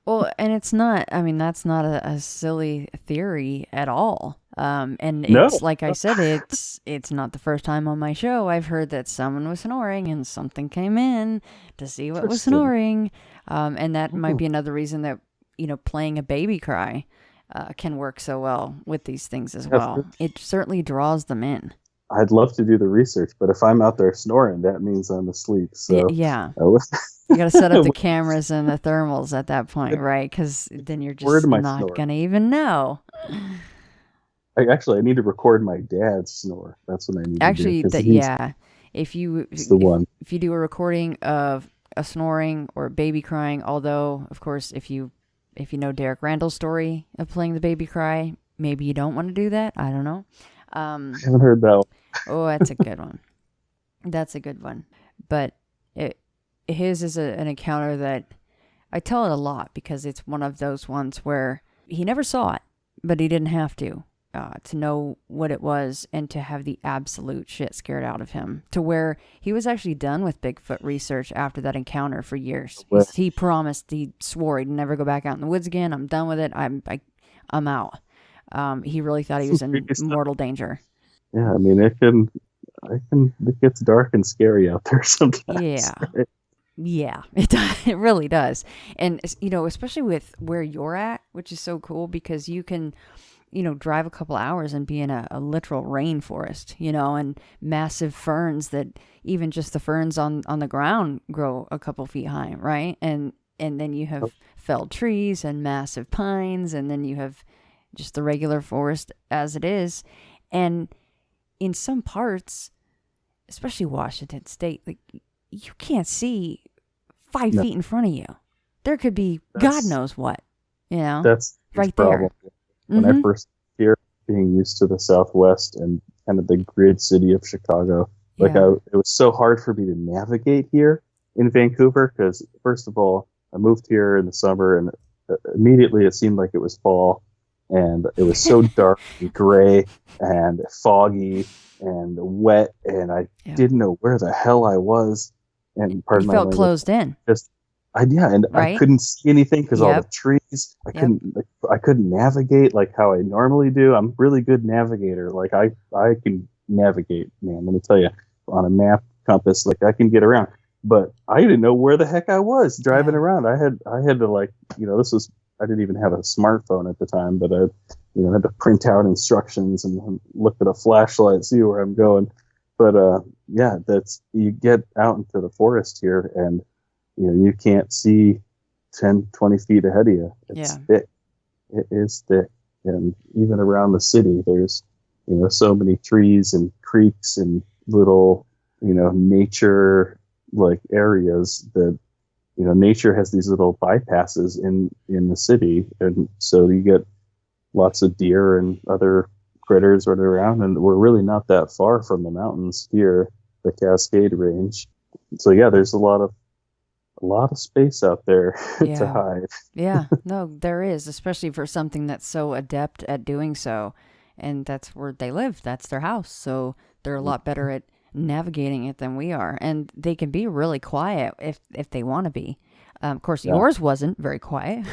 Speaker 4: Well, and it's not, that's not a silly theory at all. And it's like I said, it's not the first time on my show I've heard that someone was snoring and something came in to see what was snoring. And that might be another reason that, playing a baby cry can work so well with these things as well. It certainly draws them in.
Speaker 3: I'd love to do the research, but if I'm out there snoring, that means I'm asleep. So
Speaker 4: yeah. You got to set up the cameras and the thermals at that point, right? Because then you're just not going to even know.
Speaker 3: I need to record my dad's snore. That's what I need to do.
Speaker 4: If you do a recording of a snoring or a baby crying, although, of course, if you know Derek Randall's story of playing the baby cry, maybe you don't want to do that. I don't know.
Speaker 3: I haven't heard that one.
Speaker 4: Oh, that's a good one. That's a good one. But his is an encounter that I tell it a lot because it's one of those ones where he never saw it, but he didn't have to know what it was and to have the absolute shit scared out of him to where he was actually done with Bigfoot research after that encounter for years. He promised, he swore he'd never go back out in the woods again. I'm done with it. I'm out. He really thought he was in mortal danger.
Speaker 3: Yeah, I mean, it gets dark and scary out there sometimes.
Speaker 4: Yeah. Yeah, it really does. And, especially with where you're at, which is so cool because you can, drive a couple hours and be in a literal rainforest, and massive ferns that even just the ferns on the ground grow a couple feet high, right? And then you have felled trees and massive pines, and then you have just the regular forest as it is. And in some parts, especially Washington State, like you can't see 5 feet in front of you. There could be God knows what,
Speaker 3: That's
Speaker 4: right
Speaker 3: the problem.
Speaker 4: there.
Speaker 3: When I first here, being used to the Southwest and kind of the grid city of Chicago, it was so hard for me to navigate here in Vancouver because, first of all, I moved here in the summer and immediately it seemed like it was fall and it was so dark and gray and foggy and wet and I didn't know where the hell I was. And
Speaker 4: you felt closed in.
Speaker 3: I couldn't see anything because all the trees. I couldn't navigate like how I normally do. I'm a really good navigator. Like I can navigate, man. Let me tell you, on a map, compass, like I can get around. But I didn't know where the heck I was driving around. I had to I didn't even have a smartphone at the time, but I had to print out instructions and look at a flashlight, see where I'm going. But you get out into the forest here and you can't see 10, 20 feet ahead of you. It's thick. It is thick. And even around the city, there's, so many trees and creeks and little, nature like areas that, nature has these little bypasses in the city. And so you get lots of deer and other critters running around. And we're really not that far from the mountains here, the Cascade Range. So there's a lot of space out there to hide.
Speaker 4: Yeah, no, there is, especially for something that's so adept at doing so. And that's where they live. That's their house. So they're a lot better at navigating it than we are. And they can be really quiet if they want to be. Of course, yours wasn't very quiet.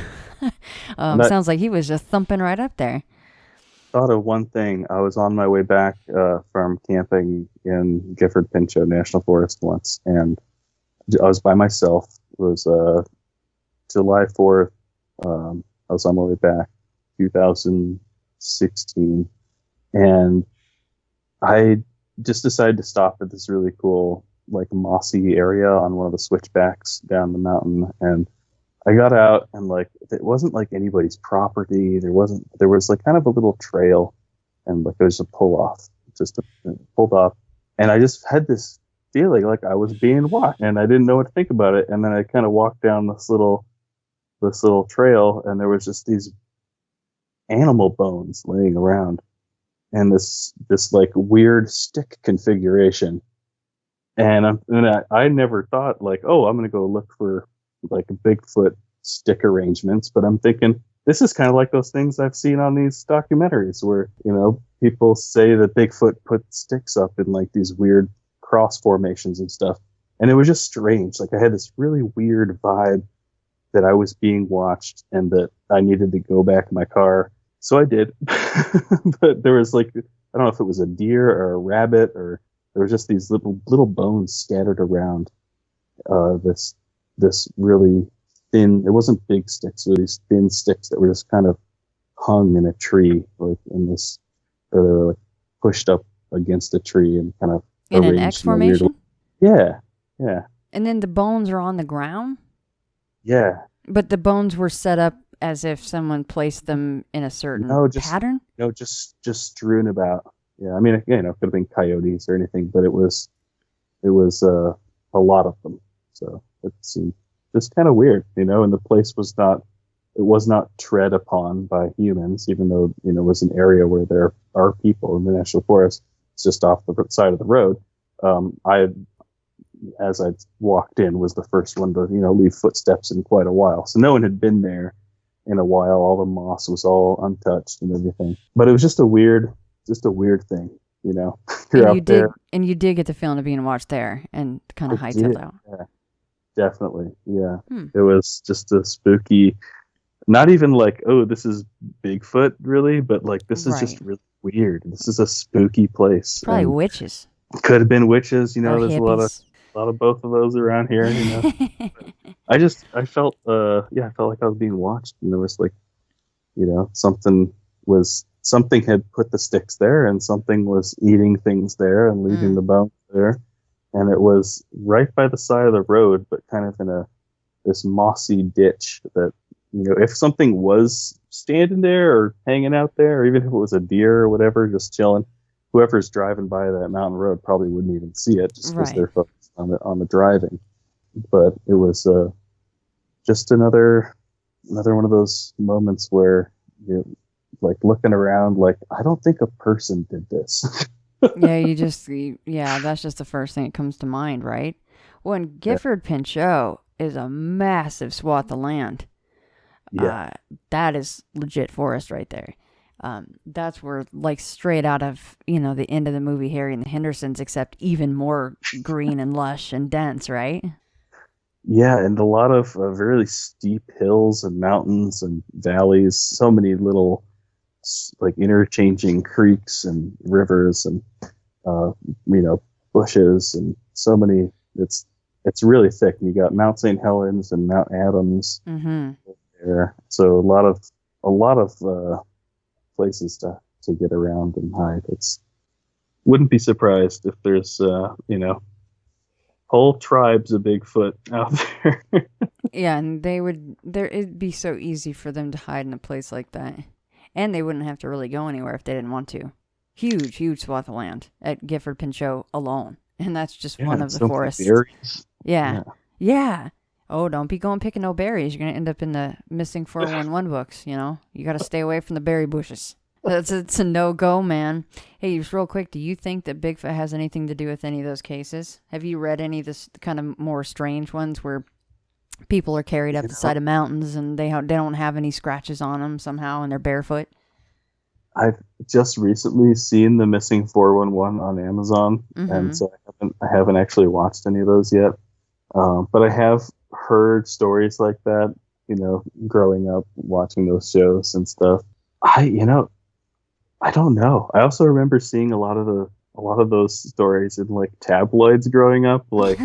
Speaker 4: Sounds like he was just thumping right up there.
Speaker 3: Thought of one thing. I was on my way back from camping in Gifford-Pinchot National Forest once, and I was by myself. It was July 4th. I was on my way back, 2016, and I just decided to stop at this really cool, like mossy area on one of the switchbacks down the mountain. And I got out and it wasn't like anybody's property. There was like kind of a little trail and like it was a pulled off. And I just had this feeling like I was being watched and I didn't know what to think about it. And then I kind of walked down this little trail and there was just these animal bones laying around and this like weird stick configuration. And I never thought like, oh, I'm going to go look for like Bigfoot stick arrangements, but I'm thinking this is kind of like those things I've seen on these documentaries where, people say that Bigfoot put sticks up in like these weird cross formations and stuff. And it was just strange. Like I had this really weird vibe that I was being watched and that I needed to go back in my car. So I did. But there was like, I don't know if it was a deer or a rabbit or there was just these little bones scattered around this really thin, it wasn't big sticks, but these thin sticks that were just kind of hung in a tree, like in this, or they were like pushed up against a tree and kind of
Speaker 4: in an X formation?
Speaker 3: Yeah.
Speaker 4: And then the bones are on the ground?
Speaker 3: Yeah.
Speaker 4: But the bones were set up as if someone placed them in a certain pattern?
Speaker 3: No, just strewn about. Yeah, I mean, it could have been coyotes or anything, but it was a lot of them. So it seemed just kind of weird, and the place was not tread upon by humans, even though, it was an area where there are people in the national forest. It's just off the side of the road. I, as I walked in, was the first one to, leave footsteps in quite a while. So no one had been there in a while. All the moss was all untouched and everything. But it was just a weird thing, You're
Speaker 4: And
Speaker 3: out there.
Speaker 4: you did get the feeling of being watched there and kind of hightailed out.
Speaker 3: Yeah, definitely. Yeah.
Speaker 4: Hmm.
Speaker 3: It was just a spooky, not even like, oh, this is Bigfoot really, but like, this is just really weird. This is a spooky place.
Speaker 4: Probably witches.
Speaker 3: Could have been witches,
Speaker 4: Or
Speaker 3: there's
Speaker 4: hippies.
Speaker 3: a lot of both of those around here, I felt like I was being watched, and there was like, something had put the sticks there, and something was eating things there and leaving the bones there, and it was right by the side of the road, but kind of in this mossy ditch that, if something was standing there or hanging out there, or even if it was a deer or whatever, just chilling, whoever's driving by that mountain road probably wouldn't even see it just because they're focused on the driving. But it was just another one of those moments where you're like looking around, like, I don't think a person did this.
Speaker 4: Yeah, that's just the first thing that comes to mind, right? When Gifford-Pinchot is a massive swath of land.
Speaker 3: Yeah.
Speaker 4: That is legit forest right there. That's where, like, straight out of, the end of the movie Harry and the Hendersons, except even more green and lush and dense, right?
Speaker 3: Yeah, and a lot of really steep hills and mountains and valleys, so many little, like, interchanging creeks and rivers and, bushes, and so many, it's really thick. And you got Mount St. Helens and Mount Adams there. So a lot of places to get around and hide. Wouldn't be surprised if there's whole tribes of Bigfoot out there.
Speaker 4: Yeah, and it'd be so easy for them to hide in a place like that. And they wouldn't have to really go anywhere if they didn't want to. Huge swath of land at Gifford-Pinchot alone. And that's just one of the forests. Yeah. Oh, don't be going picking no berries. You're going to end up in the missing 411 books, You got to stay away from the berry bushes. It's a no-go, man. Hey, just real quick, do you think that Bigfoot has anything to do with any of those cases? Have you read any of this kind of more strange ones where people are carried up the side of mountains and they don't have any scratches on them somehow and they're barefoot?
Speaker 3: I've just recently seen the Missing 411 on Amazon, and so I haven't actually watched any of those yet. But I have heard stories like that, growing up watching those shows and stuff. I don't know. I also remember seeing a lot of those stories in like tabloids growing up, like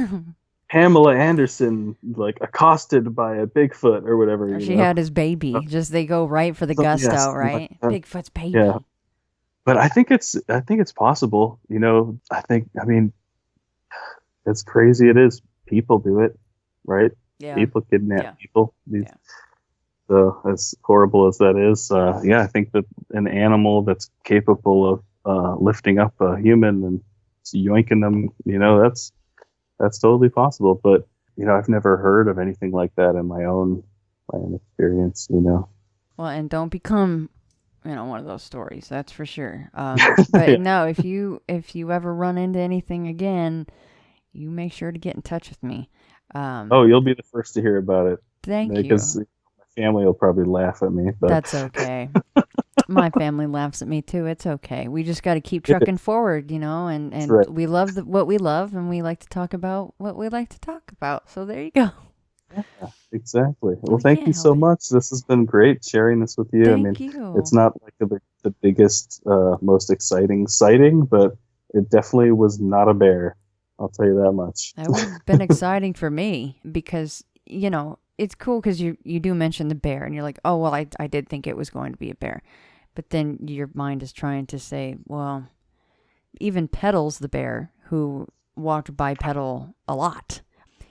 Speaker 3: Pamela Anderson like accosted by a Bigfoot or whatever.
Speaker 4: Or she had his baby. Just they go right for the gusto, right? Like Bigfoot's baby.
Speaker 3: Yeah. But I think it's possible. I mean, as crazy it is, people do it, right?
Speaker 4: Yeah.
Speaker 3: People kidnap people. So as horrible as that is, I think that an animal that's capable of lifting up a human and yoinking them, that's totally possible. But I've never heard of anything like that in my own experience. Well,
Speaker 4: and don't become one of those stories. That's for sure. But no, if you ever run into anything again, you make sure to get in touch with me.
Speaker 3: You'll be the first to hear about it.
Speaker 4: Thank you.
Speaker 3: Because my family will probably laugh at me. But
Speaker 4: that's okay. My family laughs at me too. It's okay. We just got to keep trucking forward, and
Speaker 3: right.
Speaker 4: We love what we love, and we like to talk about what we like to talk about. So there you go.
Speaker 3: Yeah, exactly. Well, thank you so much. This has been great sharing this with you.
Speaker 4: Thank you.
Speaker 3: It's not like the biggest, most exciting sighting, but it definitely was not a bear. I'll tell you that much.
Speaker 4: That would have been exciting for me because, it's cool because you do mention the bear and you're like, oh, well, I did think it was going to be a bear. But then your mind is trying to say, well, even Petals the bear, who walked bipedal a lot,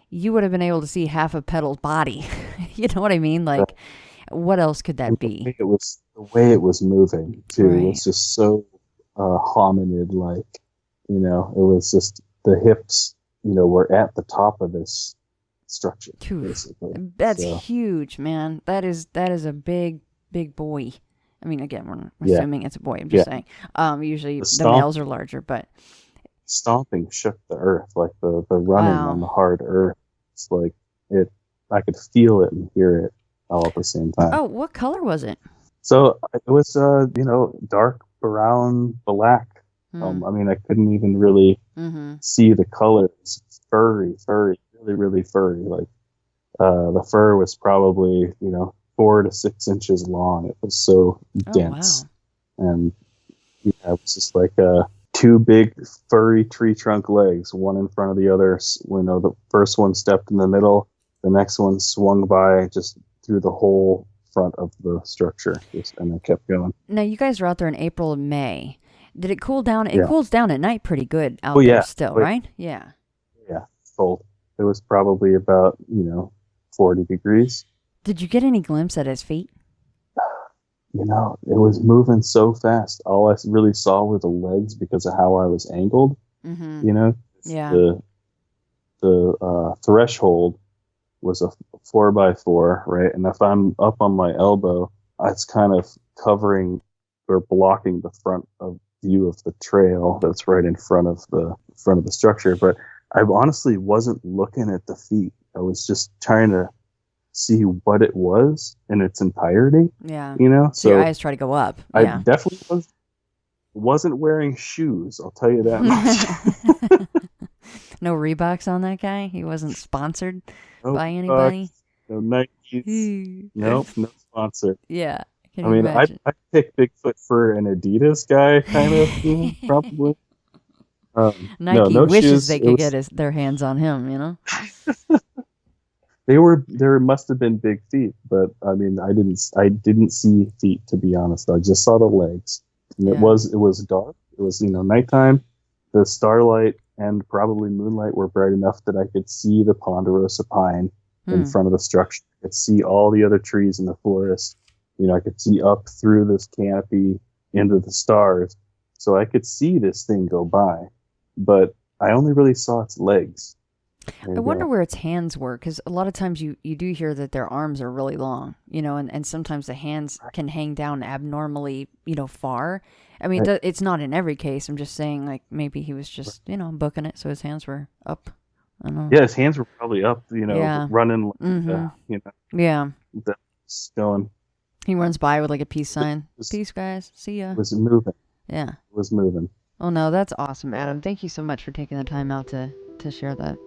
Speaker 4: you would have been able to see half of Petal's body. You know what I mean? Like, what else could that be?
Speaker 3: The way it was moving, too. Right. It was just so hominid-like. It was just the hips, were at the top of this structure, basically.
Speaker 4: That's huge, man. That is a big boy. I mean, again, we're assuming it's a boy. I'm just saying. Usually the males are larger, but
Speaker 3: stomping shook the earth, like the running
Speaker 4: Wow.
Speaker 3: on the hard earth. It's like it. I could feel it and hear it all at the same time.
Speaker 4: Oh, what color was it?
Speaker 3: So it was, dark brown, black. I mean, I couldn't even really see the colors. Furry, really, really furry. Like the fur was probably 4 to 6 inches long. It was so dense, and it was just like two big furry tree trunk legs, one in front of the other. The first one stepped in the middle, the next one swung by just through the whole front of the structure, and I kept going.
Speaker 4: Now, you guys were out there in April and May. Did it cool down? It
Speaker 3: Yeah.
Speaker 4: cools down at night pretty good out there still, right? Yeah.
Speaker 3: Yeah, it's cold. It was probably about 40 degrees.
Speaker 4: Did you get any glimpse at his feet?
Speaker 3: It was moving so fast. All I really saw were the legs because of how I was angled.
Speaker 4: Yeah.
Speaker 3: The threshold was a 4x4, right? And if I'm up on my elbow, it's kind of covering or blocking the front of view of the trail that's right in front of the structure. But I honestly wasn't looking at the feet. I was just trying to see what it was in its entirety.
Speaker 4: Yeah.
Speaker 3: So
Speaker 4: your eyes try to go up. Yeah.
Speaker 3: I definitely wasn't wearing shoes, I'll tell you that much.
Speaker 4: No Reeboks on that guy? He wasn't sponsored by
Speaker 3: Reeboks,
Speaker 4: anybody?
Speaker 3: no Nikes. Nope, no sponsor.
Speaker 4: Yeah.
Speaker 3: I mean, I'd pick Bigfoot for an Adidas guy, kind of, probably.
Speaker 4: Nike
Speaker 3: no
Speaker 4: wishes
Speaker 3: shoes.
Speaker 4: they could get their hands on him,
Speaker 3: There must have been big feet, but I mean, I didn't see feet, to be honest. I just saw the legs, and it was dark. It was nighttime. The starlight and probably moonlight were bright enough that I could see the ponderosa pine in front of the structure. I could see all the other trees in the forest. I could see up through this canopy into the stars, so I could see this thing go by, but I only really saw its legs.
Speaker 4: I wonder where its hands were, because a lot of times you do hear that their arms are really long, and sometimes the hands can hang down abnormally, far. I mean, it's not in every case. I'm just saying, like, maybe he was just, booking it, so his hands were up. I don't know.
Speaker 3: Yeah, his hands were probably up, running,
Speaker 4: Yeah.
Speaker 3: That's going.
Speaker 4: He runs by with, like, a peace sign. Peace, guys. See ya.
Speaker 3: It was moving.
Speaker 4: Yeah.
Speaker 3: It was moving.
Speaker 4: Oh, no, that's awesome, Adam. Thank you so much for taking the time out to share that.